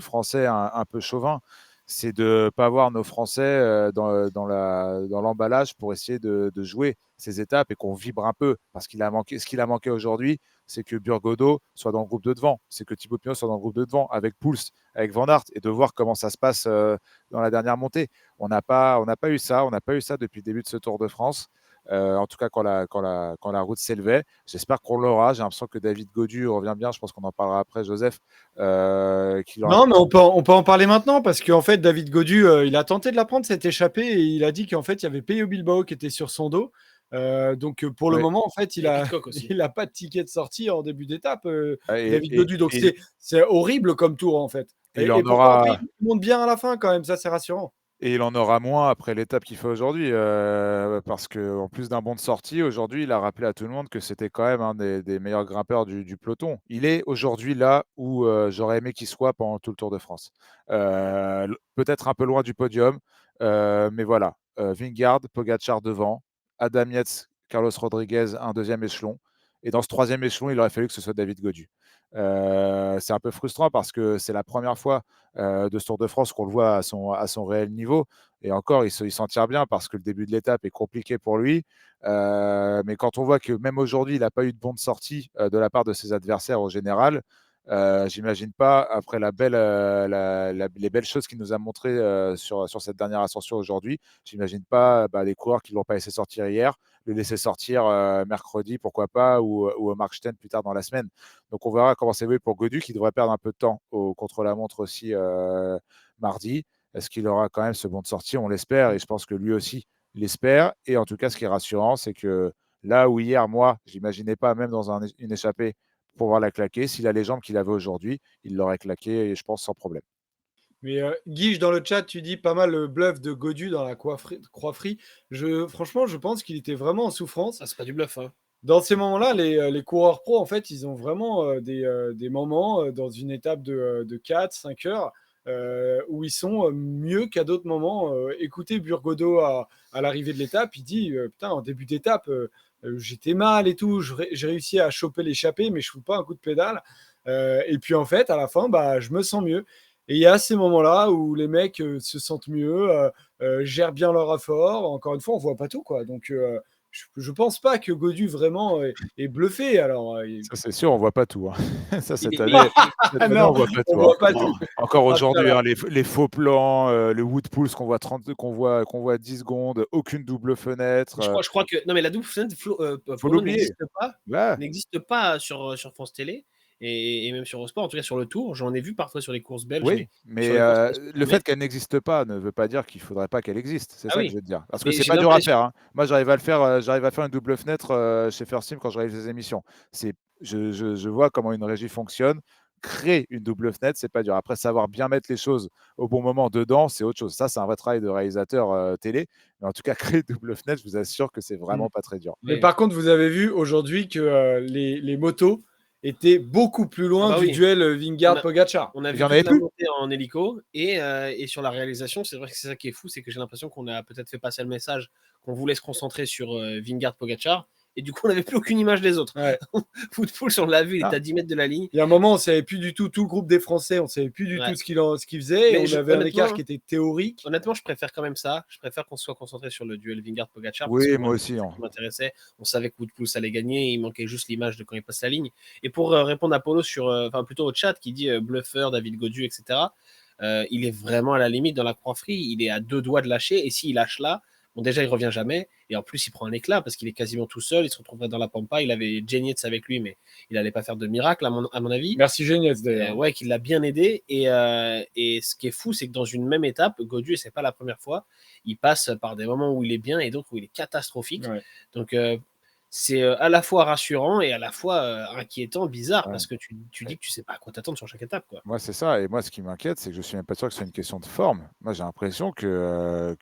Français un peu chauvin, c'est de ne pas voir nos Français dans l'emballage pour essayer de jouer ces étapes et qu'on vibre un peu. Parce ce qu'il a manqué aujourd'hui, c'est que Burgodeau soit dans le groupe de devant, c'est que Thibaut Pinot soit dans le groupe de devant, avec Pouls, avec Van Aert, et de voir comment ça se passe dans la dernière montée. On n'a pas eu ça, depuis le début de ce Tour de France. En tout cas, quand la route s'élevait. J'espère qu'on l'aura. J'ai l'impression que David Gaudu revient bien. Je pense qu'on en parlera après, Joseph. Non, mais on peut en parler maintenant parce qu'en fait, David Gaudu, il a tenté de la prendre, cette échappée, et il a dit qu'en fait, il y avait Peyo Bilbao qui était sur son dos. Donc, pour le moment, en fait, il a pas de ticket de sortie en début d'étape, David Gaudu. Donc, c'est horrible comme tour, en fait. Et pourtant, après, il monte bien à la fin, quand même. Ça, c'est rassurant. Et il en aura moins après l'étape qu'il fait aujourd'hui, parce qu'en plus d'un bon de sortie, aujourd'hui, il a rappelé à tout le monde que c'était quand même un des meilleurs grimpeurs du peloton. Il est aujourd'hui là où j'aurais aimé qu'il soit pendant tout le Tour de France. Peut-être un peu loin du podium, mais voilà. Vingegaard, Pogacar devant, Adam Yates, Carlos Rodriguez, un deuxième échelon. Et dans ce troisième échelon, il aurait fallu que ce soit David Gaudu. C'est un peu frustrant parce que c'est la première fois de ce Tour de France qu'on le voit à son réel niveau. Et encore, il s'en tire bien parce que le début de l'étape est compliqué pour lui. Mais quand on voit que même aujourd'hui, il n'a pas eu de bon de sortie de la part de ses adversaires au général, j'imagine pas, après les belles choses qu'il nous a montrées sur cette dernière ascension aujourd'hui, j'imagine pas les coureurs qui ne l'ont pas laissé sortir hier, le laisser sortir mercredi, pourquoi pas, ou au Markstein plus tard dans la semaine. Donc on verra comment c'est vu pour Gaudu, qui devrait perdre un peu de temps au contre-la-montre aussi mardi. Est-ce qu'il aura quand même ce bon de sortie? On l'espère, et je pense que lui aussi l'espère. Et en tout cas, ce qui est rassurant, c'est que là où hier, moi, j'imaginais pas, même dans une échappée, pouvoir la claquer, s'il a les jambes qu'il avait aujourd'hui, il l'aurait claqué, et je pense sans problème. Mais Guige, dans le chat, tu dis pas mal le bluff de Gaudu dans la Croix-Free. Franchement, je pense qu'il était vraiment en souffrance. Ah, c'est pas du bluff, hein. Dans ces moments-là, les coureurs pro, en fait, ils ont vraiment des moments dans une étape de 4-5 heures où ils sont mieux qu'à d'autres moments. Écoutez Burgodeau à l'arrivée de l'étape, il dit putain, en début d'étape, j'étais mal et tout, j'ai réussi à choper l'échappée, mais je ne fous pas un coup de pédale. Et puis en fait, à la fin, je me sens mieux. Et il y a ces moments-là où les mecs se sentent mieux, gèrent bien leur effort. Encore une fois, on voit pas tout, quoi. Donc je pense pas que Gaudu vraiment est bluffé. Alors, Ça, c'est sûr, on voit pas tout. Ça, Il cette est- année, non, on voit pas on tout. voit pas tout. Encore Ah, ça aujourd'hui, va. les faux plans, le wood pulse qu'on voit 10 secondes, aucune double fenêtre. Je crois que non, mais la double fenêtre Faut Bruno l'oublier. Ouais. n'existe pas sur France Télé et même sur Eurosport, en tout cas sur le Tour. J'en ai vu parfois sur les courses belges, Oui, mais sur mais les courses nationales, le jamais. fait qu'elle n'existe pas ne veut pas dire qu'il faudrait pas qu'elle existe. C'est Ah ça que oui, je veux te dire. Parce que mais c'est j'ai pas dur à l'impression. faire, hein. Moi, j'arrive à faire une double fenêtre chez First Team quand je réalise les émissions. C'est, je vois comment une régie fonctionne. Créer une double fenêtre, c'est pas dur. Après, savoir bien mettre les choses au bon moment dedans, c'est autre chose. Ça, c'est un vrai travail de réalisateur télé. Mais en tout cas, créer une double fenêtre, je vous assure que c'est Mm. vraiment pas très dur. Mais Ouais. par contre, vous avez vu aujourd'hui que les motos étaient beaucoup plus Ah loin bah du oui, duel on a, Vingegaard-Pogacar. on a Il vu y en toute avait la plus. montée en hélico et sur la réalisation, c'est vrai que c'est ça qui est fou, c'est que j'ai l'impression qu'on a peut-être fait passer le message qu'on voulait se concentrer sur Vingegaard Pogacar et du coup on n'avait plus aucune image des autres. Ouais. Football, on l'a vu, il est Ah. à 10 mètres de la ligne. Il y a un moment, on savait plus du tout le groupe des Français, on savait plus du Ouais. tout ce qu'il faisait. Mais Et on avait un écart honnêtement, qui était théorique. honnêtement, je préfère quand même ça. Je préfère qu'on se soit concentré sur le duel Vingegaard-Pogacar parce que Oui, moi, moi c'est aussi, ça hein. qui m'intéressait. On savait que Woodpulse allait gagner. Il manquait juste l'image de quand il passe la ligne. Et pour répondre à Polo sur, enfin plutôt au chat qui dit bluffeur, David Gaudu, etc. Il est vraiment à la limite dans la croix free. Il est à 2 doigts de lâcher. Et s'il lâche là, bon déjà il revient jamais. Et en plus il prend un éclat parce qu'il est quasiment tout seul. Il se retrouverait dans la pampa. Il avait Genietz avec lui, mais il n'allait pas faire de miracle à mon avis. Merci Genietz d'ailleurs. Ouais, qui l'a bien aidé. Et ce qui est fou, c'est que dans une même étape, Gaudu, et c'est pas la première fois, il passe par des moments où il est bien et d'autres où il est catastrophique. Ouais. Donc, c'est à la fois rassurant et à la fois inquiétant, bizarre, Ouais. parce que tu dis que tu sais pas à quoi t'attendre sur chaque étape, quoi. Moi, c'est ça. Et moi, ce qui m'inquiète, c'est que je suis même pas sûr que ce soit une question de forme. Moi, j'ai l'impression que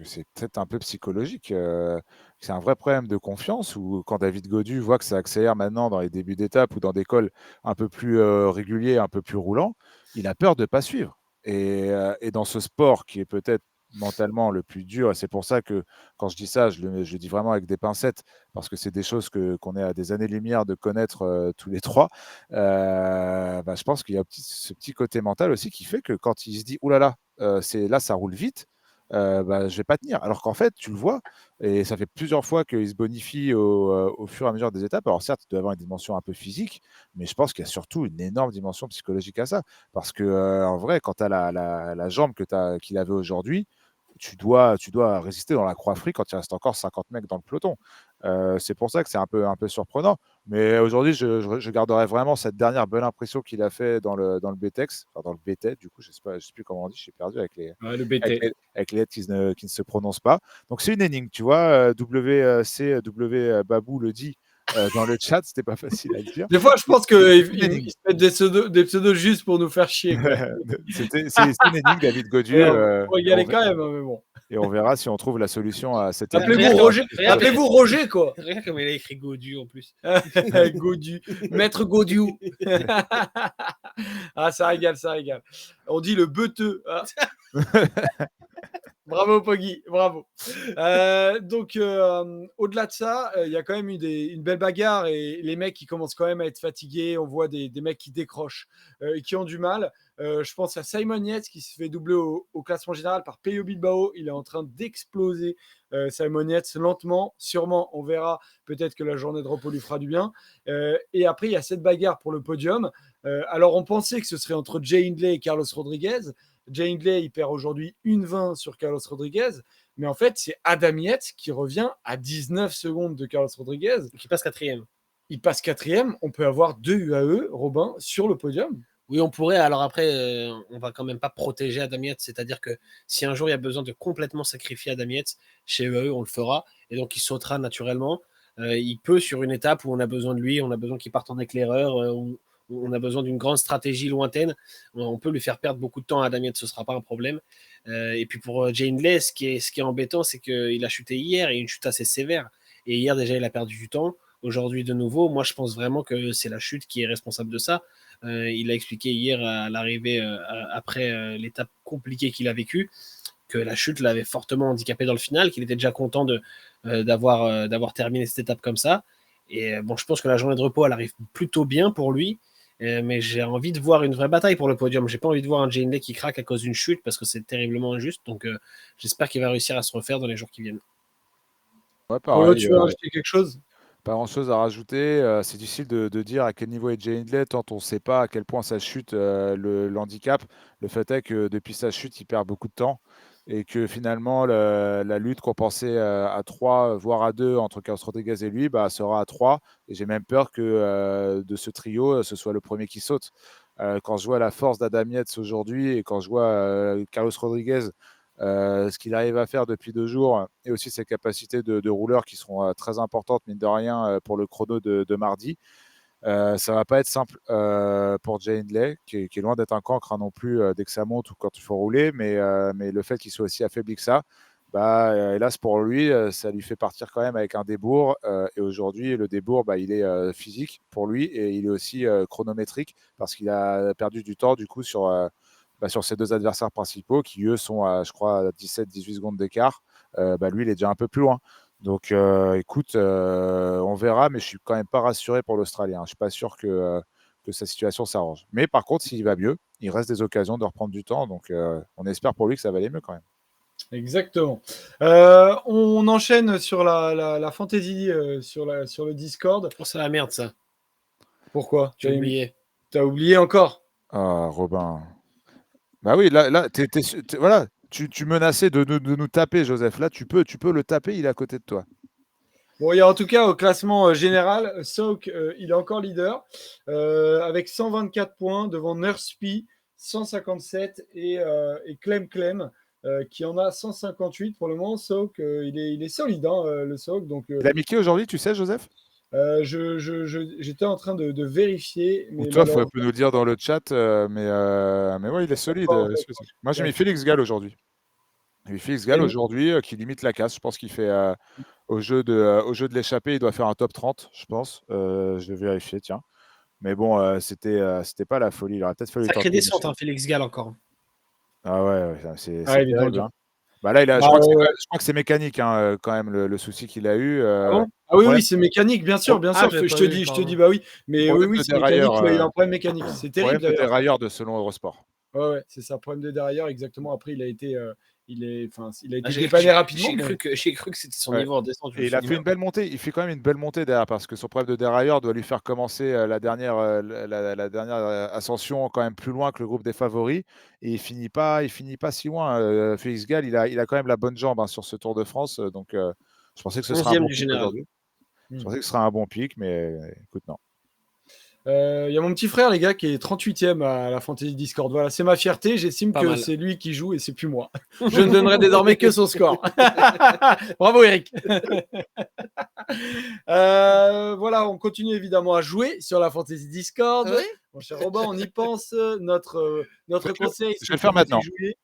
c'est peut-être un peu psychologique. Que c'est un vrai problème de confiance où quand David Gaudu voit que ça accélère maintenant dans les débuts d'étape ou dans des cols un peu plus réguliers, un peu plus roulants, il a peur de pas suivre. Et dans ce sport qui est peut-être mentalement le plus dur, et c'est pour ça que quand je dis ça, je le dis vraiment avec des pincettes, parce que c'est des choses qu'on est à des années-lumière de connaître tous les trois. Je pense qu'il y a ce petit côté mental aussi qui fait que quand il se dit oh là là, là ça roule vite, je vais pas tenir. Alors qu'en fait, tu le vois, et ça fait plusieurs fois qu'il se bonifie au fur et à mesure des étapes. Alors certes, il doit avoir une dimension un peu physique, mais je pense qu'il y a surtout une énorme dimension psychologique à ça. Parce que en vrai, quand tu as la jambe qu'il avait aujourd'hui, tu dois résister dans la croix free quand il reste encore 50 mecs dans le peloton. C'est pour ça que c'est un peu surprenant. Mais aujourd'hui, je garderai vraiment cette dernière bonne impression qu'il a fait dans le BTEX, enfin dans le BT, du coup, je sais plus comment on dit, je suis perdu avec les, Ouais, le BT. avec les lettres qui ne se prononcent pas. Donc c'est une énigme, tu vois. WCW Babou le dit dans le chat, c'était pas facile à le dire. Des fois, je pense C'est une qu'ils énigme. se mettent des pseudos juste pour nous faire chier. Quoi. C'est une énigme, David Godu. On va y aller quand même, hein, mais bon. Et on verra si on trouve la solution à cette énigme. Appelez-vous Roger, appelez-vous Roger, quoi. Regarde comme il a écrit Gaudu en plus. Gaudu. Maître Gaudu. Ah, ça régale, ça régale. On dit le beuteux. Ah. Bravo, Poggy, bravo. Donc, au-delà de ça, il y a quand même eu une belle bagarre et les mecs qui commencent quand même à être fatigués. On voit des mecs qui décrochent et qui ont du mal. Je pense à Simon Yates qui se fait doubler au classement général par Pello Bilbao. Il est en train d'exploser. Simon Yates, lentement, sûrement, on verra. Peut-être que la journée de repos lui fera du bien. Et après, il y a cette bagarre pour le podium. Alors, on pensait que ce serait entre Jay Hindley et Carlos Rodriguez. Jay Hindley, il perd aujourd'hui 1,20 sur Carlos Rodriguez. Mais en fait, c'est Adam Yates qui revient à 19 secondes de Carlos Rodriguez. Qui passe quatrième. Il passe quatrième. On peut avoir 2 UAE, Robin, sur le podium. Oui, on pourrait. Alors après, on va quand même pas protéger Adam Yates. C'est-à-dire que si un jour il y a besoin de complètement sacrifier Adam Yates, chez UAE, on le fera. Et donc, il sautera naturellement. Il peut, sur une étape où on a besoin de lui, on a besoin qu'il parte en éclaireur, où on a besoin d'une grande stratégie lointaine, on peut lui faire perdre beaucoup de temps à Adam Yates, ce ne sera pas un problème. Et puis pour Jay Hindley, ce qui est embêtant, c'est qu'il a chuté hier, et une chute assez sévère. Et hier, déjà, il a perdu du temps. Aujourd'hui, de nouveau, moi, je pense vraiment que c'est la chute qui est responsable de ça. Il a expliqué hier à l'arrivée, après l'étape compliquée qu'il a vécue, que la chute l'avait fortement handicapé dans le final, qu'il était déjà content d'avoir terminé cette étape comme ça. Et bon, je pense que la journée de repos, elle arrive plutôt bien pour lui. Mais j'ai envie de voir une vraie bataille pour le podium. J'ai pas envie de voir un Jay Hindley qui craque à cause d'une chute parce que c'est terriblement injuste. Donc j'espère qu'il va réussir à se refaire dans les jours qui viennent. Ouais, Polo, pareil. tu veux rajouter quelque chose? Pas grand-chose à rajouter. C'est difficile de dire à quel niveau est Jay Hindley tant on ne sait pas à quel point sa chute le handicape. Le fait est que depuis sa chute, il perd beaucoup de temps et que finalement, la lutte qu'on pensait à 3, voire à 2 entre Carlos Rodriguez et lui, sera à 3. Et j'ai même peur que de ce trio, ce soit le premier qui saute. Quand je vois la force d'Adam Yates aujourd'hui et quand je vois Carlos Rodriguez, ce qu'il arrive à faire depuis 2 jours et aussi ses capacités de rouleur qui seront très importantes, mine de rien, pour le chrono de mardi. Ça va pas être simple pour Jay Hindley, qui est loin d'être un cancre non plus dès que ça monte ou quand il faut rouler, mais le fait qu'il soit aussi affaibli que ça, hélas pour lui, ça lui fait partir quand même avec un débours. Et aujourd'hui, le débours, il est physique pour lui et il est aussi chronométrique parce qu'il a perdu du temps du coup sur ses 2 adversaires principaux qui, eux, sont à, je crois, à 17-18 secondes d'écart. Lui, il est déjà un peu plus loin. Donc, écoute, on verra, mais je suis quand même pas rassuré pour l'Australien. Je suis pas sûr que sa situation s'arrange. Mais par contre, s'il va mieux, il reste des occasions de reprendre du temps. Donc, on espère pour lui que ça va aller mieux quand même. Exactement. On enchaîne sur la fantasy sur le Discord. Oh, c'est la merde, ça. Pourquoi? J'ai oublié. T'as oublié encore? Ah, Robin. Bah oui, là, voilà, tu menaçais de nous taper, Joseph. Là, tu peux le taper, il est à côté de toi. Bon, il y a en tout cas au classement général, Sauk, il est encore leader avec 124 points devant Nurspi 157 et Clem qui en a 158 pour le moment. Sauk, il est solide, hein, le Sauk. Donc, Il a mis qui aujourd'hui, tu sais, Joseph? j'étais en train de vérifier, Ou mais toi, il peut malheureusement, nous le dire dans le chat, mais ouais, il est solide. Moi, j'ai mis Félix Gall aujourd'hui. J'ai mis Félix Gall aujourd'hui qui limite la casse. Je pense qu'il fait au jeu de l'échappée, il doit faire un top 30, je pense. Je vais vérifier, tiens. Mais bon, c'était pas la folie. Il aurait peut-être fallu Sacrée tenter une descente, échappée. hein, Félix Gall encore. Ah ouais, c'est ah, il est dans le terrible, dur. hein. Là, je Ah, crois que ouais, ouais. je crois que c'est mécanique, hein, quand même, le souci qu'il a eu. Ah bon? Ah Le oui, problème, oui, c'est mécanique, bien sûr, bien Ah, sûr. j'avais Je pas te vu, dis, pardon. bah oui. le Mais oui, problème oui, de c'est mécanique. dérailleur, Il a un problème mécanique. C'est problème terrible de d'ailleurs. dérailleur selon Eurosport. Ouais, ouais, c'est ça, problème de dérailleur, exactement. Après, il a été Ah, dépanné rapidement. Mais... j'ai cru que c'était son Ouais. niveau en descente. Je me Et il suis a dit, fait merde. une belle montée. Il fait quand même une belle montée derrière parce que son problème de dérailleur doit lui faire commencer la dernière ascension quand même plus loin que le groupe des favoris. Et il finit pas si loin. Félix Gall, il a quand même la bonne jambe, hein, sur ce Tour de France. Donc, je pensais que ce serait un 11e bon du pic général. aujourd'hui. Je Hmm. pensais que ce serait un bon pic, mais écoute, non. Il y a mon petit frère, les gars, qui est 38e à la Fantasy Discord. Voilà, c'est ma fierté. J'estime Pas que mal. c'est lui qui joue et c'est plus moi. Je ne donnerai désormais que son score. Bravo, Eric. Voilà, on continue évidemment à jouer sur la Fantasy Discord. Oui. Mon cher Robin, on y pense. Notre conseil, Je vais c'est le que faire vous y maintenant. jouiez,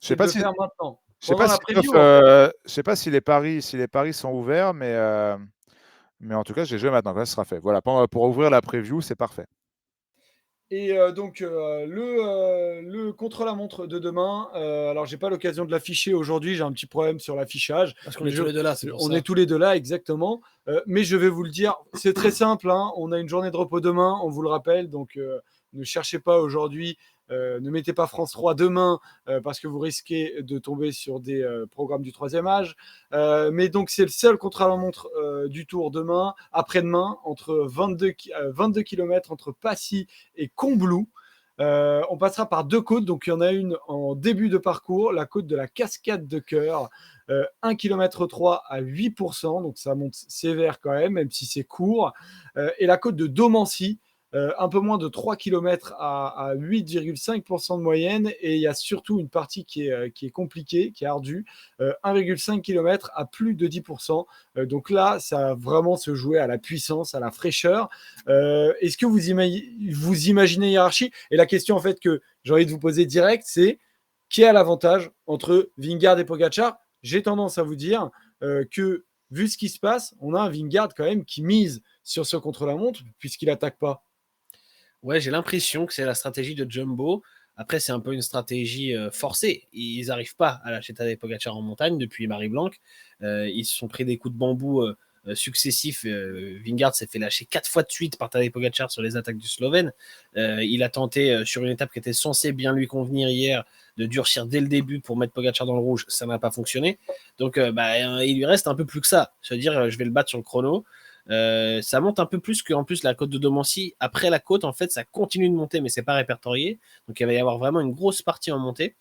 Je sais c'est de pas le si, faire maintenant. je sais Pendant pas la si preview, en fait. je sais pas si les paris sont ouverts, mais en tout cas, j'ai joué maintenant. Quand ça sera fait. Voilà, pour ouvrir la preview, c'est parfait. Et donc, le contre-la-montre de demain, alors j'ai pas l'occasion de l'afficher aujourd'hui, j'ai un petit problème sur l'affichage. Parce qu'on Mais est tous les deux là, c'est pour on ça. est tous les deux là, exactement. Mais je vais vous le dire, c'est très simple, hein, on a une journée de repos demain, on vous le rappelle, donc ne cherchez pas aujourd'hui, ne mettez pas France 3 demain parce que vous risquez de tomber sur des programmes du troisième âge. Mais donc c'est le seul contre-la-montre du Tour demain, après-demain, entre 22 km entre Passy et Combloux. On passera par 2 côtes, donc il y en a une en début de parcours, la côte de la Cascade de Cœur, 1 km 3 à 8%, donc ça monte sévère quand même si c'est court, et la côte de Domancy, un peu moins de 3 km à 8,5% de moyenne, et il y a surtout une partie qui est compliquée, qui est ardue, 1,5 km à plus de 10%. Donc là, ça va vraiment se jouer à la puissance, à la fraîcheur. Est-ce que vous imaginez hiérarchie? Et la question en fait que j'ai envie de vous poser direct, c'est qui a l'avantage entre Vingegaard et Pogacar? J'ai tendance à vous dire que vu ce qui se passe, on a un Vingegaard quand même qui mise sur ce contre-la-montre puisqu'il n'attaque pas. Ouais, j'ai l'impression que c'est la stratégie de Jumbo. Après, c'est un peu une stratégie forcée. Ils n'arrivent pas à lâcher Tadej Pogacar en montagne depuis Marie-Blanque. Ils se sont pris des coups de bambou successifs, Vingegaard s'est fait lâcher 4 fois de suite par Tadej Pogacar sur les attaques du Slovène. Il a tenté sur une étape qui était censée bien lui convenir hier de durcir dès le début pour mettre Pogacar dans le rouge, ça n'a pas fonctionné. Donc il lui reste un peu plus que ça, se dire je vais le battre sur le chrono. Ça monte un peu plus qu'en plus la côte de Domancy. Après la côte, en fait, ça continue de monter, mais c'est pas répertorié. Donc il va y avoir vraiment une grosse partie en montée.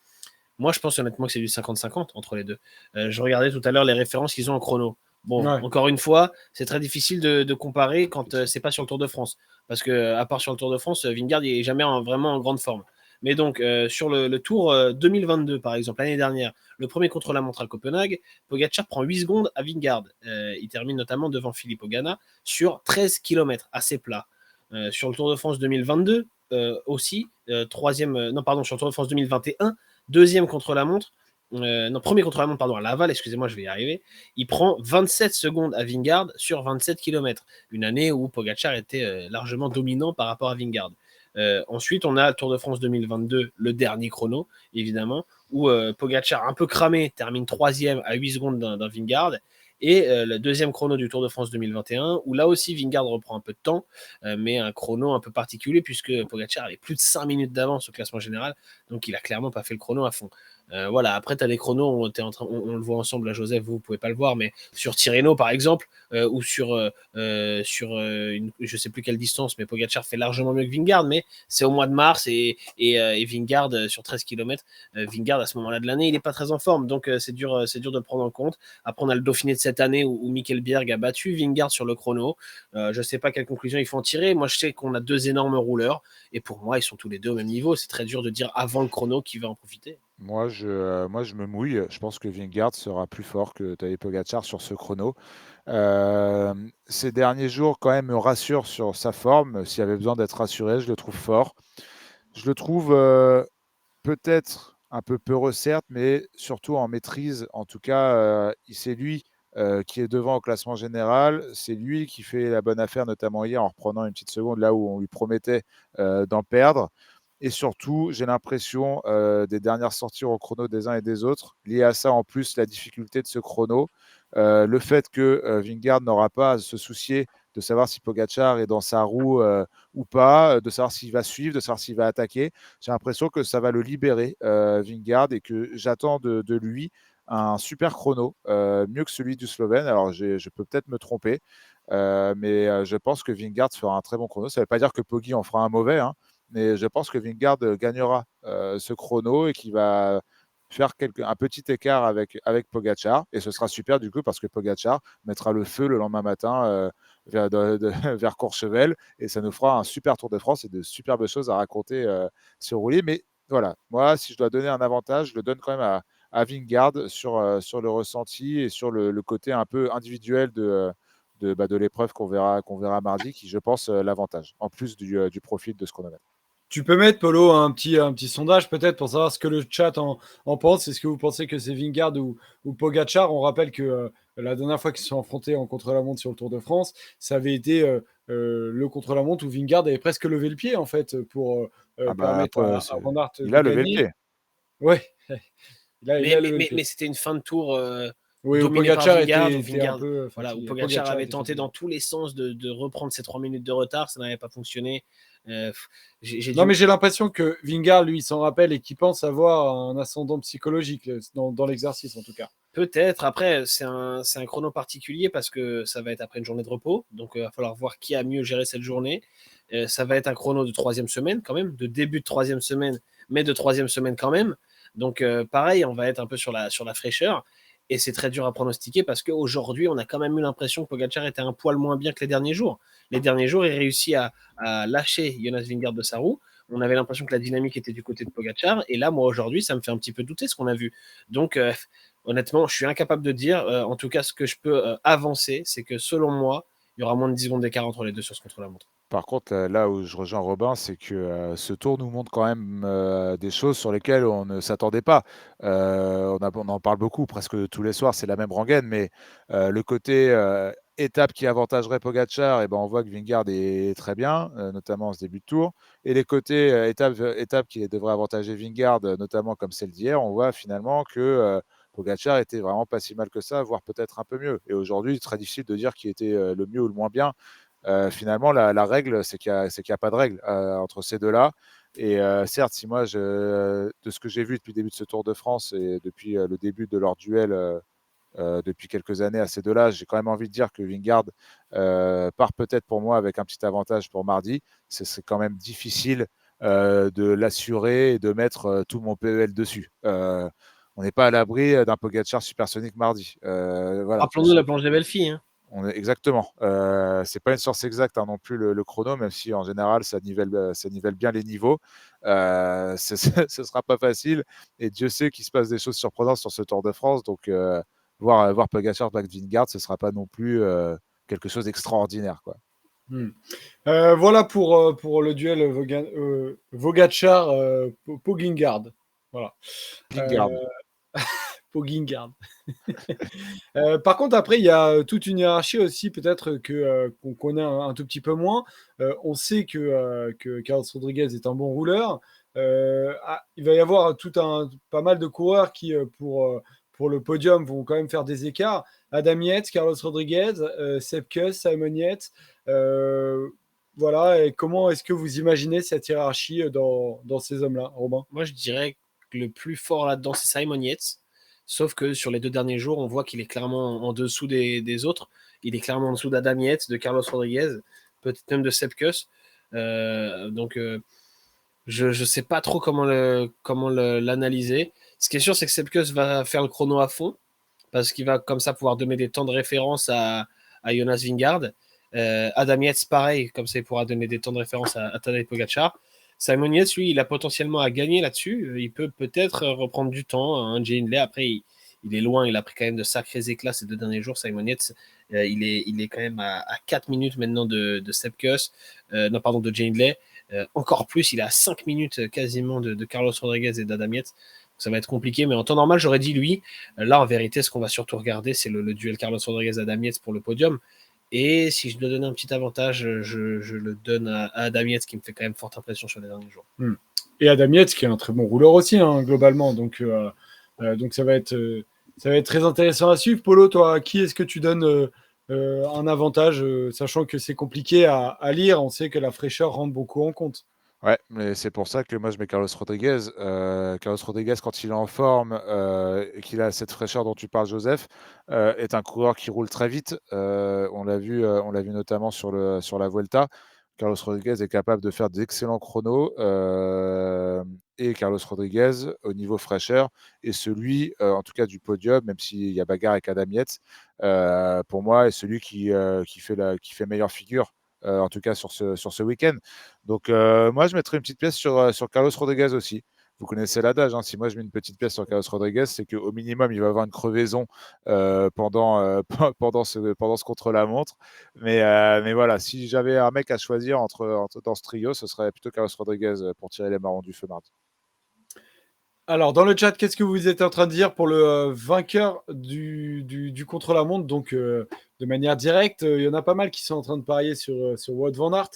Moi, je pense honnêtement que c'est du 50-50 entre les deux. Je regardais tout à l'heure les références qu'ils ont en chrono. Bon, Ouais. encore une fois, c'est très difficile de comparer quand c'est pas sur le Tour de France. Parce que, à part sur le Tour de France, Vingegaard n'est jamais vraiment en grande forme. Mais donc, sur le Tour 2022, par exemple, l'année dernière, le premier contre-la-montre à Copenhague, Pogacar prend 8 secondes à Vingegaard. Il termine notamment devant Filippo Ganna sur 13 km, assez plat. Sur le Tour de France 2022, aussi, sur le Tour de France 2021, deuxième contre-la-montre, premier contre-la-montre, pardon, à Laval, excusez-moi, je vais y arriver. Il prend 27 secondes à Vingegaard sur 27 km. Une année où Pogacar était largement dominant par rapport à Vingegaard. Ensuite, on a le Tour de France 2022, le dernier chrono, évidemment, où Pogacar, un peu cramé, termine troisième à 8 secondes d'un Vingegaard. Et le deuxième chrono du Tour de France 2021, où là aussi Vingegaard reprend un peu de temps, mais un chrono un peu particulier, puisque Pogacar avait plus de 5 minutes d'avance au classement général, donc il a clairement pas fait le chrono à fond. Voilà, après, tu as des chronos, on le voit ensemble, là, Joseph, vous pouvez pas le voir, mais sur Tirreno, par exemple, ou sur je sais plus quelle distance, mais Pogacar fait largement mieux que Vingegaard, mais c'est au mois de mars, et Vingegaard, sur 13 km, Vingegaard, à ce moment-là de l'année, il n'est pas très en forme, donc c'est dur de le prendre en compte. Après, on a le Dauphiné de cette année, où Mikkel Bjerg a battu Vingegaard sur le chrono. Je sais pas quelle conclusion il faut en tirer. Moi, je sais qu'on a deux énormes rouleurs, et pour moi, ils sont tous les deux au même niveau. C'est très dur de dire avant le chrono qui va en profiter. Moi, je me mouille. Je pense que Vingegaard sera plus fort que Tadej Pogacar sur ce chrono. Ces derniers jours, quand même, me rassure sur sa forme. S'il y avait besoin d'être rassuré, je le trouve fort. Je le trouve peut-être un peu peureux, certes, mais surtout en maîtrise. En tout cas, c'est lui qui est devant au classement général. C'est lui qui fait la bonne affaire, notamment hier, en reprenant une petite seconde là où on lui promettait d'en perdre. Et surtout, j'ai l'impression des dernières sorties au chrono des uns et des autres, lié à ça en plus la difficulté de ce chrono, le fait que Vingegaard n'aura pas à se soucier de savoir si Pogacar est dans sa roue ou pas, de savoir s'il va suivre, de savoir s'il va attaquer. J'ai l'impression que ça va le libérer, Vingegaard, et que j'attends de lui un super chrono, mieux que celui du Slovène. Alors, je peux peut-être me tromper, mais je pense que Vingegaard fera un très bon chrono. Ça ne veut pas dire que Poggi en fera un mauvais, hein, mais je pense que Vingegaard gagnera ce chrono et qu'il va faire un petit écart avec Pogacar. Et ce sera super du coup parce que Pogacar mettra le feu le lendemain matin vers Courchevel, et ça nous fera un super Tour de France et de superbes choses à raconter sur Roulier. Mais voilà, moi, si je dois donner un avantage, je le donne quand même à Vingegaard sur le ressenti et sur le côté un peu individuel de l'épreuve qu'on verra mardi, qui, je pense, l'avantage, en plus du profil de ce chronomètre. Tu peux mettre, Polo, un petit sondage peut-être pour savoir ce que le chat en pense. Est-ce que vous pensez que c'est Vingegaard ou Pogacar? On rappelle que la dernière fois qu'ils se sont affrontés en contre-la-montre sur le Tour de France, ça avait été le contre-la-montre où Vingegaard avait presque levé le pied en fait pour Ah bah, permettre à Van Aert il de a levé le gagner. pied. Ouais, il a levé le Mais pied. c'était une fin de tour Oui, où dominée par Pogacar Vingegaard, où était un Vingegaard, peu voilà, où fatigué. Pogacar avait Était tenté fatigué. dans tous les sens de reprendre ses 3 minutes de retard, ça n'avait pas fonctionné. J'ai Non, du mais j'ai l'impression que Vingegaard, lui, il s'en rappelle et qu'il pense avoir un ascendant psychologique dans l'exercice, en tout cas. Peut-être. Après, c'est un chrono particulier parce que ça va être après une journée de repos. Donc, il va falloir voir qui a mieux géré cette journée. Ça va être un chrono de troisième semaine quand même, de début de troisième semaine, mais de troisième semaine quand même. Donc, pareil, on va être un peu sur la fraîcheur. Et c'est très dur à pronostiquer parce qu'aujourd'hui, on a quand même eu l'impression que Pogacar était un poil moins bien que les derniers jours. Les derniers jours, il réussit à lâcher Jonas Vingegaard de sa roue. On avait l'impression que la dynamique était du côté de Pogacar. Et là, moi, aujourd'hui, ça me fait un petit peu douter ce qu'on a vu. Donc, honnêtement, je suis incapable de dire. En tout cas, ce que je peux avancer, c'est que selon moi, il y aura moins de 10 secondes d'écart entre les deux sur ce contre-la-montre. Par contre, là où je rejoins Robin, c'est que ce tour nous montre quand même des choses sur lesquelles on ne s'attendait pas. On en parle beaucoup, presque tous les soirs, c'est la même rengaine, mais le côté étape qui avantagerait Pogacar, eh ben, on voit que Vingegaard est très bien, notamment en ce début de tour. Et les côtés étapes qui devraient avantager Vingegaard, notamment comme celle d'hier, on voit finalement que Pogacar était vraiment pas si mal que ça, voire peut-être un peu mieux. Et aujourd'hui, très difficile de dire qui était le mieux ou le moins bien. Finalement, la règle, c'est qu'il n'y a pas de règle entre ces deux-là. Et certes, si moi, de ce que j'ai vu depuis le début de ce Tour de France et depuis le début de leur duel depuis quelques années à ces deux-là, j'ai quand même envie de dire que Vingegaard part peut-être pour moi avec un petit avantage pour mardi. C'est quand même difficile de l'assurer et de mettre tout mon PEL dessus. On n'est pas à l'abri d'un Pogacar supersonique mardi. Voilà. Rappelons-nous la planche des belles filles. Hein. Exactement. C'est pas une science exacte non plus le chrono, même si en général ça nivelle bien les niveaux. Ce sera pas facile et Dieu sait qu'il se passe des choses surprenantes sur ce Tour de France. Donc voir Pogacar battre Vingegaard, ce sera pas non plus quelque chose d'extraordinaire, quoi. Voilà pour le duel Pogacar Pogingard. Voilà. Vingegaard. Pogingard. Par contre, après, il y a toute une hiérarchie aussi, peut-être qu'on connaît un tout petit peu moins. On sait que Carlos Rodriguez est un bon rouleur. Il va y avoir pas mal de coureurs qui, pour le podium, vont quand même faire des écarts. Adam Yates, Carlos Rodriguez, Sepp Kuss, Simon Yates. Voilà. Et comment est-ce que vous imaginez cette hiérarchie dans ces hommes-là, Robin? Moi, je dirais que le plus fort là-dedans, c'est Simon Yates. Sauf que sur les 2 derniers jours, on voit qu'il est clairement en dessous des autres. Il est clairement en dessous d'Adam Yates, de Carlos Rodriguez, peut-être même de Sepp Kuss. Donc, je ne sais pas trop comment l'analyser. Ce qui est sûr, c'est que Sepp Kuss va faire le chrono à fond, parce qu'il va comme ça pouvoir donner des temps de référence à Jonas Vingegaard. Adam Yates, pareil, comme ça, il pourra donner des temps de référence à Tadej Pogacar. Simon Yates, lui, il a potentiellement à gagner là-dessus. Il peut peut-être reprendre du temps. Hein. Jay Hindley, après, il est loin. Il a pris quand même de sacrés éclats ces 2 derniers jours. Simon Yates, il est quand même à 4 minutes maintenant de Sepp Kuss. Non, pardon, de Jay Hindley. Encore plus, il est à 5 minutes quasiment de Carlos Rodriguez et d'Adam Yates. Ça va être compliqué, mais en temps normal, j'aurais dit lui. Là, en vérité, ce qu'on va surtout regarder, c'est le duel Carlos Rodriguez-Adam Yates pour le podium. Et si je dois donner un petit avantage, je le donne à Adam Yates, qui me fait quand même forte impression sur les derniers jours. Et Adam Yates, qui est un très bon rouleur aussi, hein, globalement. Donc ça va être très intéressant à suivre. Polo, toi, à qui est-ce que tu donnes un avantage, sachant que c'est compliqué à lire? On sait que la fraîcheur rentre beaucoup en compte. Ouais, mais c'est pour ça que moi je mets Carlos Rodriguez. Carlos Rodriguez, quand il est en forme et qu'il a cette fraîcheur dont tu parles, Joseph, est un coureur qui roule très vite. On l'a vu notamment sur la Vuelta. Carlos Rodriguez est capable de faire d'excellents chronos et Carlos Rodriguez, au niveau fraîcheur, est celui, en tout cas du podium, même s'il y a bagarre avec Adam Yates, pour moi, est celui qui fait meilleure figure. En tout cas sur ce week-end. Donc moi, je mettrais une petite pièce sur Carlos Rodriguez aussi. Vous connaissez l'adage, hein, si moi je mets une petite pièce sur Carlos Rodriguez, c'est qu'au minimum, il va avoir une crevaison pendant ce contre-la-montre. Mais voilà, si j'avais un mec à choisir dans ce trio, ce serait plutôt Carlos Rodriguez pour tirer les marrons du feu mardi. Alors, dans le chat, qu'est-ce que vous êtes en train de dire pour le vainqueur du contre-la-montre? Donc, de manière directe, il y en a pas mal qui sont en train de parier sur Wout van Aert.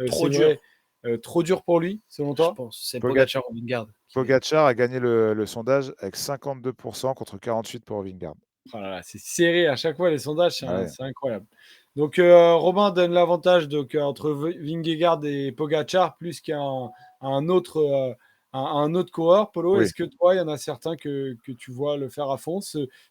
Trop c'est dur. vrai, trop dur pour lui, selon Je toi? pense. C'est Pogacar. Pogacar ou Vingegaard. Pogacar a gagné le sondage avec 52% contre 48% pour Vingegaard. Oh là là, c'est serré à chaque fois les sondages, Ouais. c'est incroyable. Donc, Robin donne l'avantage entre Vingegaard et Pogacar plus un autre, un autre coureur. Polo, Oui. est-ce que toi, il y en a certains que tu vois le faire à fond,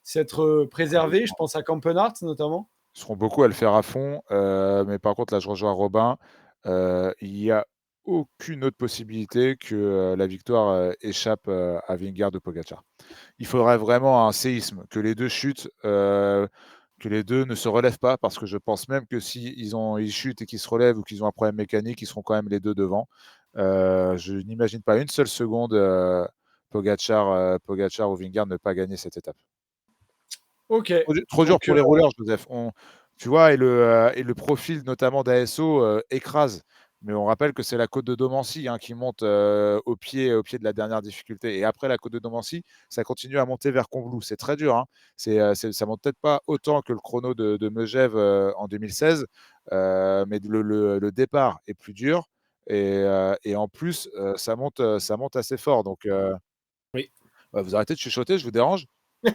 s'être préservé? Je pense à Campenart notamment. Ils seront beaucoup à le faire à fond, mais par contre, là, je rejoins Robin. Il y a aucune autre possibilité que la victoire échappe à Vingegaard ou Pogacar. Il faudrait vraiment un séisme, que les deux chutent, que les deux ne se relèvent pas, parce que je pense même que si ils chutent et qu'ils se relèvent ou qu'ils ont un problème mécanique, ils seront quand même les deux devant. Je n'imagine pas une seule seconde Pogacar ou Vingegaard ne pas gagner cette étape. Ok. Trop dur Donc, pour les rouleurs, Joseph. Tu vois, et le profil notamment d'ASO écrase. Mais on rappelle que c'est la côte de Domancy qui monte au pied de la dernière difficulté. Et après la côte de Domancy, ça continue à monter vers Combloux. C'est très dur. Ça monte peut-être pas autant que le chrono de Megève en 2016, mais le départ est plus dur. Et en plus, ça monte assez fort. Donc, Oui. vous arrêtez de chuchoter, je vous dérange? Non,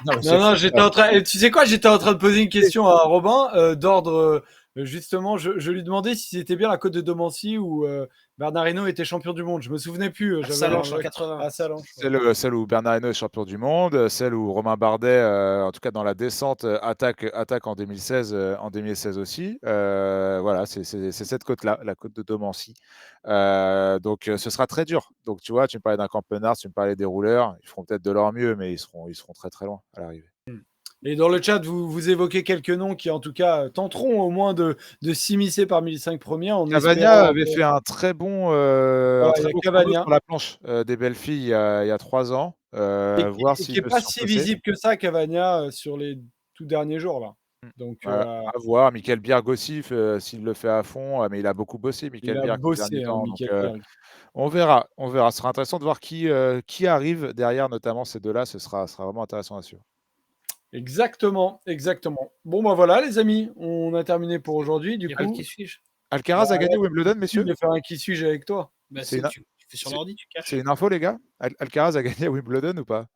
mais Non, c'est non, fou, j'étais ça. en train. Tu sais quoi, j'étais en train de poser une question à Robin d'ordre. Justement, je lui demandais si c'était bien la côte de Domancy où Bernard Hinault était champion du monde. Je me souvenais plus. À J'avais un Salanches en vague- 80. à Salanches. Ouais. Celle où Bernard Hinault est champion du monde, celle où Romain Bardet, en tout cas dans la descente, attaque en 2016, aussi. Voilà, c'est cette côte-là, la côte de Domancy. Donc ce sera très dur. Donc tu vois, tu me parlais d'un Campenard, tu me parlais des rouleurs, ils feront peut-être de leur mieux, mais ils seront très très loin à l'arrivée. Et dans le chat, vous évoquez quelques noms qui, en tout cas, tenteront au moins de s'immiscer parmi les 5 premiers en Cavagna espérant. avait fait un très bon Voilà, il y a chrono Cavagna. sur la planche des belles filles il y a 3 ans. Voir Et s'il qui est peut se pas si surpasser. visible que ça, Cavagna, sur les tout derniers jours là. Mm. Donc, À voir. Michael Bierg aussi, s'il le fait à fond, mais il a beaucoup bossé, il Michael a Bierg, ces derniers bossé, hein, temps. Donc, Michael Berg. on verra, on verra. Ce sera intéressant de voir qui arrive derrière, notamment ces deux-là. Ce sera vraiment intéressant à suivre. Exactement, exactement. Bon, bah voilà, les amis, on a terminé pour aujourd'hui. Il Du n'y a pas le coup, qui suis-je. Alcaraz a gagné Wimbledon, je messieurs? vais faire un qui suis-je avec toi. Bah, C'est si, une, tu fais sur c'est- l'ordi, tu c'est caches. une info, les gars? Alcaraz a gagné à Wimbledon ou pas?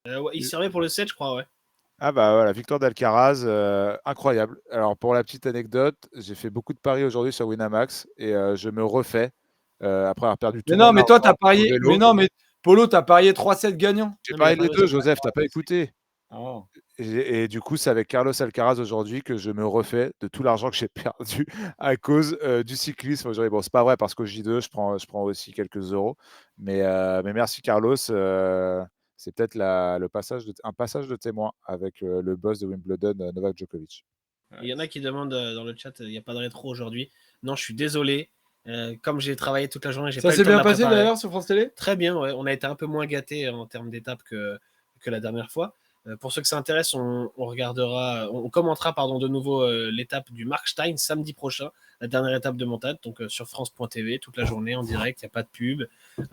Ouais, il servait pour le 7, je crois, ouais. Ah bah voilà, victoire d'Alcaraz, incroyable. Alors pour la petite anecdote, j'ai fait beaucoup de paris aujourd'hui sur Winamax et je me refais après avoir perdu Mais tout mon non, mais toi, t'as argent au parié. Mais vélo. non, mais Polo, t'as parié 3-7 gagnants. J'ai Non, mais il n'y a parié pas les de deux, raison. Joseph, t'as pas écouté. Ah. Et du coup, c'est avec Carlos Alcaraz aujourd'hui que je me refais de tout l'argent que j'ai perdu à cause du cyclisme aujourd'hui. Bon, c'est pas vrai parce qu'au J2, je prends aussi quelques euros. Mais merci Carlos. C'est peut-être un passage de témoin avec le boss de Wimbledon, Novak Djokovic. Il y en a qui demandent dans le chat, il n'y a pas de rétro aujourd'hui. Non, je suis désolé. Comme j'ai travaillé toute la journée, j'ai Ça pas eu s'est le temps de bien la passé préparer. d'ailleurs sur France Télé. Très bien, ouais. On a été un peu moins gâtés en termes d'étapes que la dernière fois. Pour ceux que ça intéresse, on commentera de nouveau l'étape du Markstein samedi prochain, la dernière étape de montagne, donc sur France.tv, toute la journée en direct, il n'y a pas de pub.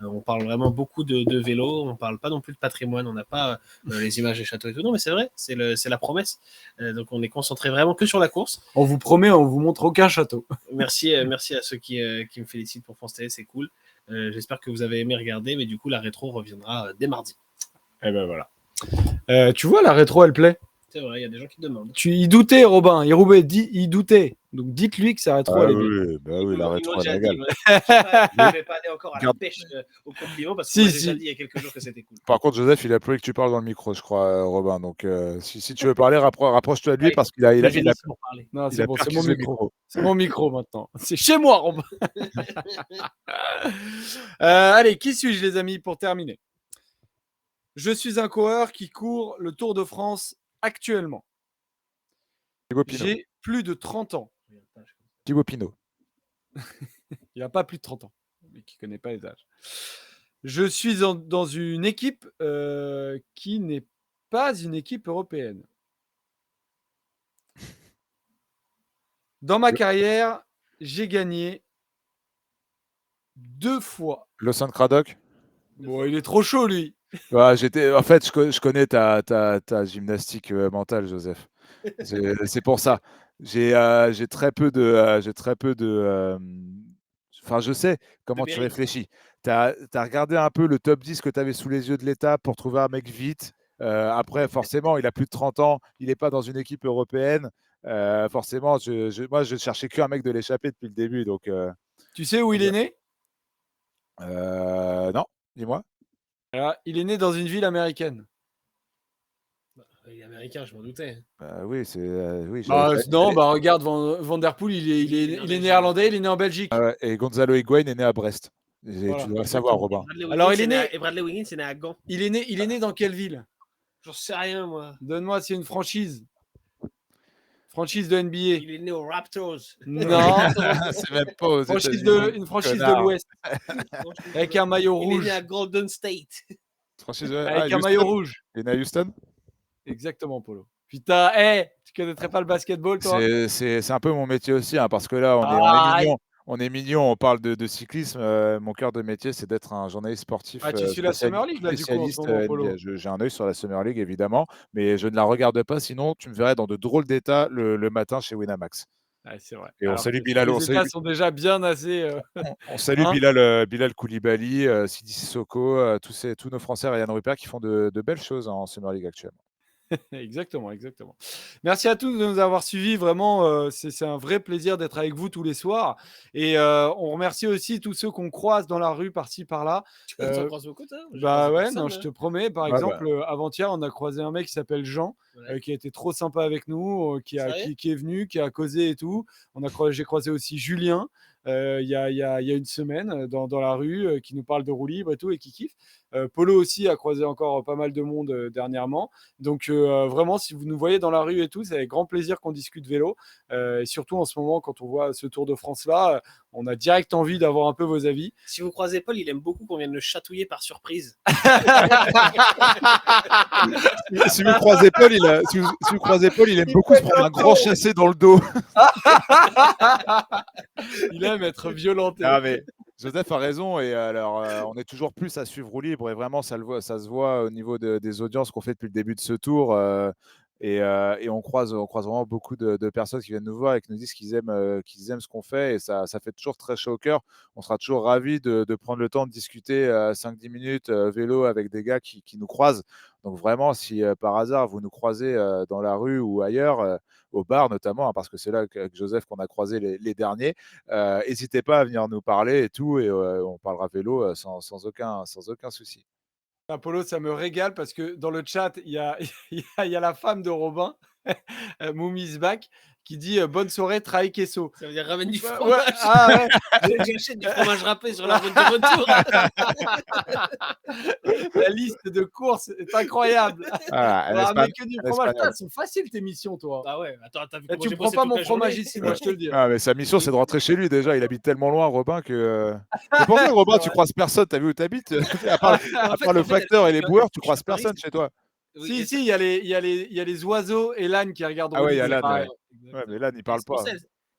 On parle vraiment beaucoup de vélo, on ne parle pas non plus de patrimoine, on n'a pas les images des châteaux et tout. Non, mais c'est vrai, c'est la promesse. Donc on est concentré vraiment que sur la course. On vous promet, on vous montre aucun château. Merci à ceux qui me félicitent pour France Télé, c'est cool. J'espère que vous avez aimé regarder, mais du coup, la rétro reviendra dès mardi. Et ben voilà. Tu vois, la rétro, elle plaît. C'est vrai, il y a des gens qui demandent. Il doutait, Robin. Il doutait. Donc dites-lui que sa rétro, elle est bien. Oui, la rétro, elle régale. Je ne vais pas aller encore à la Garde- pêche au compliment parce que Si, moi, j'ai si. déjà dit il y a quelques jours que c'était cool. Par contre, Joseph, il a plu que tu parles dans le micro, je crois, Robin. Donc, si tu veux parler, rapproche-toi de lui parce qu'il a Pour parler. Non, il c'est a bon, c'est perquis mon le micro. C'est mon micro maintenant. C'est chez moi, Robin. Allez, qui suis-je, les amis, pour terminer? Je suis un coureur qui court le Tour de France actuellement. Thibaut Pinot. J'ai plus de 30 ans. Thibaut Pinot. Il n'a pas plus de 30 ans, mais qui ne connaît pas les âges. Je suis dans une équipe qui n'est pas une équipe européenne. Dans ma carrière, j'ai gagné 2 fois. Lawson Craddock. Bon, il est trop chaud, lui. En fait, je connais ta gymnastique mentale, Joseph. C'est pour ça. J'ai très peu de. Enfin, je sais comment tu mérite. réfléchis. Tu as regardé un peu le top 10 que tu avais sous les yeux de l'État pour trouver un mec vite. Après, forcément, il a plus de 30 ans. Il n'est pas dans une équipe européenne. Forcément, moi, je cherchais qu'un mec de l'échappée depuis le début. Donc, Tu sais où il est né? non, dis-moi. Il est né dans une ville américaine. Il est américain, je m'en doutais. Oui, oui. Non, regarde, Van Der Poel, il est néerlandais, il est né en Belgique. Et Gonzalo Higuaín est né à Brest. Voilà. Tu dois le savoir, Robin. Alors, il est né. Et Bradley Wiggins, c'est né à Gand. Il est né dans quelle ville? J'en sais rien, moi. Donne-moi, c'est une franchise. Franchise de NBA. Il est né aux Raptors. Non, C'est même pas aux franchise États-Unis, une franchise de connard. l'Ouest. Avec un maillot Il est rouge. né à Golden State. Franchise, Avec un maillot rouge. Il est né à Houston. Exactement, Polo. Putain, tu connaîtrais pas le basketball, toi? C'est un peu mon métier aussi, hein, parce que là, on est mignon. On est mignon, on parle de cyclisme. Mon cœur de métier, c'est d'être un journaliste sportif. Tu suis la Summer League, là, du coup, en ce spécialiste moment, Polo. NBA. J'ai un œil sur la Summer League, évidemment, mais je ne la regarde pas. Sinon, tu me verrais dans de drôles d'états le matin chez Winamax. Ouais, c'est vrai. Et on Alors salue que Bilal, les États sont déjà bien assez, on salue hein? Bilal Koulibaly, Sidi Sissoko, tous nos Français, Ryan Rupert qui font de belles choses en Summer League actuellement. Exactement, exactement. Merci à tous de nous avoir suivis. Vraiment, c'est un vrai plaisir d'être avec vous tous les soirs. Et on remercie aussi tous ceux qu'on croise dans la rue, par-ci, par-là. Tu en croises beaucoup, toi? J'ai Bah croisé ouais, non, personne, je hein. te promets. Par Ouais, bah, exemple, avant-hier, on a croisé un mec qui s'appelle Jean, Ouais. qui a été trop sympa avec nous, Sérieux? qui est venu, qui a causé et tout. J'ai croisé aussi Julien il y a une semaine dans la rue, qui nous parle de roue libre et tout et qui kiffe. Polo aussi a croisé encore pas mal de monde dernièrement. Donc vraiment, si vous nous voyez dans la rue et tout, c'est avec grand plaisir qu'on discute vélo. Et surtout en ce moment, quand on voit ce Tour de France-là, on a direct envie d'avoir un peu vos avis. Si vous croisez Paul, il aime beaucoup qu'on vienne le chatouiller par surprise. si vous croisez Paul, si vous croisez Paul, il aime beaucoup se prendre un grand chassé dans le dos. Il aime être violenté. Ah, mais Joseph a raison. Et alors, on est toujours plus à suivre roue libre. Et vraiment, ça se voit au niveau des audiences qu'on fait depuis le début de ce tour. Et on croise vraiment beaucoup de personnes qui viennent nous voir et qui nous disent qu'ils aiment ce qu'on fait. Et ça fait toujours très chaud au cœur. On sera toujours ravis de prendre le temps de discuter 5-10 minutes vélo avec des gars qui nous croisent. Donc vraiment, si par hasard vous nous croisez dans la rue ou ailleurs, au bar notamment, hein, parce que c'est là avec Joseph qu'on a croisé les derniers, n'hésitez pas à venir nous parler et tout. Et on parlera vélo sans aucun souci. Apollo, ça me régale parce que dans le chat, il y a la femme de Robin, Moumise Back, qui dit bonne soirée, traï queso. Ça veut dire ramène du Ouais, fromage. ouais, ah ouais. J'achète du fromage râpé sur la route de retour. La liste de courses est incroyable. Voilà, On un va ramener Espagnol. que du Un fromage. Putain, Espagnol. elles sont faciles tes missions, toi. Bah ouais, attends, t'as vu Et comment tu j'ai me prends bossé pas toute mon la fromage journée? ici, moi, je te le dis. Ah, mais sa mission, c'est de rentrer chez lui déjà. Il habite tellement loin, Robin, que. C'est pour ça, Robin, C'est tu vrai. croises personne. T'as vu où t'habites? À part, En à fait, part le en fait, facteur et elle les sait boueurs, tu que je suis à croises Paris. personne chez toi. Oui, Si, et ça, si, il y a les oiseaux et l'âne qui regardent Ah ouais, il y Rolly, a c'est l'âne, pareil. ouais. Ouais, mais exactement. l'âne, il Et parle c'est pour pas. ça,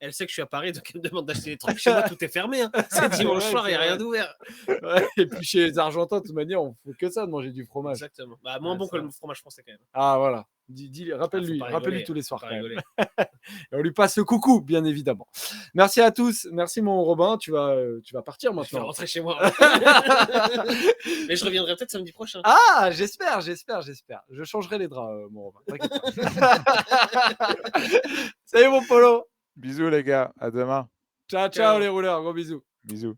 elle sait que je suis à Paris, donc elle me demande d'acheter des trucs. Chez moi, tout est fermé, hein. C'est dimanche Ouais, soir, il c'est n'y a rien vrai. d'ouvert. Ouais, et puis chez les Argentins, de toute manière, on fait que ça de manger du fromage. Exactement. Bah, moins Ouais, bon que c'est le vrai. fromage français, quand même. Ah voilà. Ah, faut pas Rappelle-lui rigoler. tous les Faut soirs pas quand même. rigoler. Et on lui passe le coucou, bien évidemment. Merci à tous. Merci mon Robin. Tu vas partir Je vais maintenant. rentrer chez moi. Mais je reviendrai peut-être samedi prochain. Ah, j'espère. Je changerai les draps, mon Robin. T'inquiète pas. Salut mon Polo. Bisous, les gars. À demain. Ciao, ciao Ciao. les rouleurs. Gros bisous. Bisous.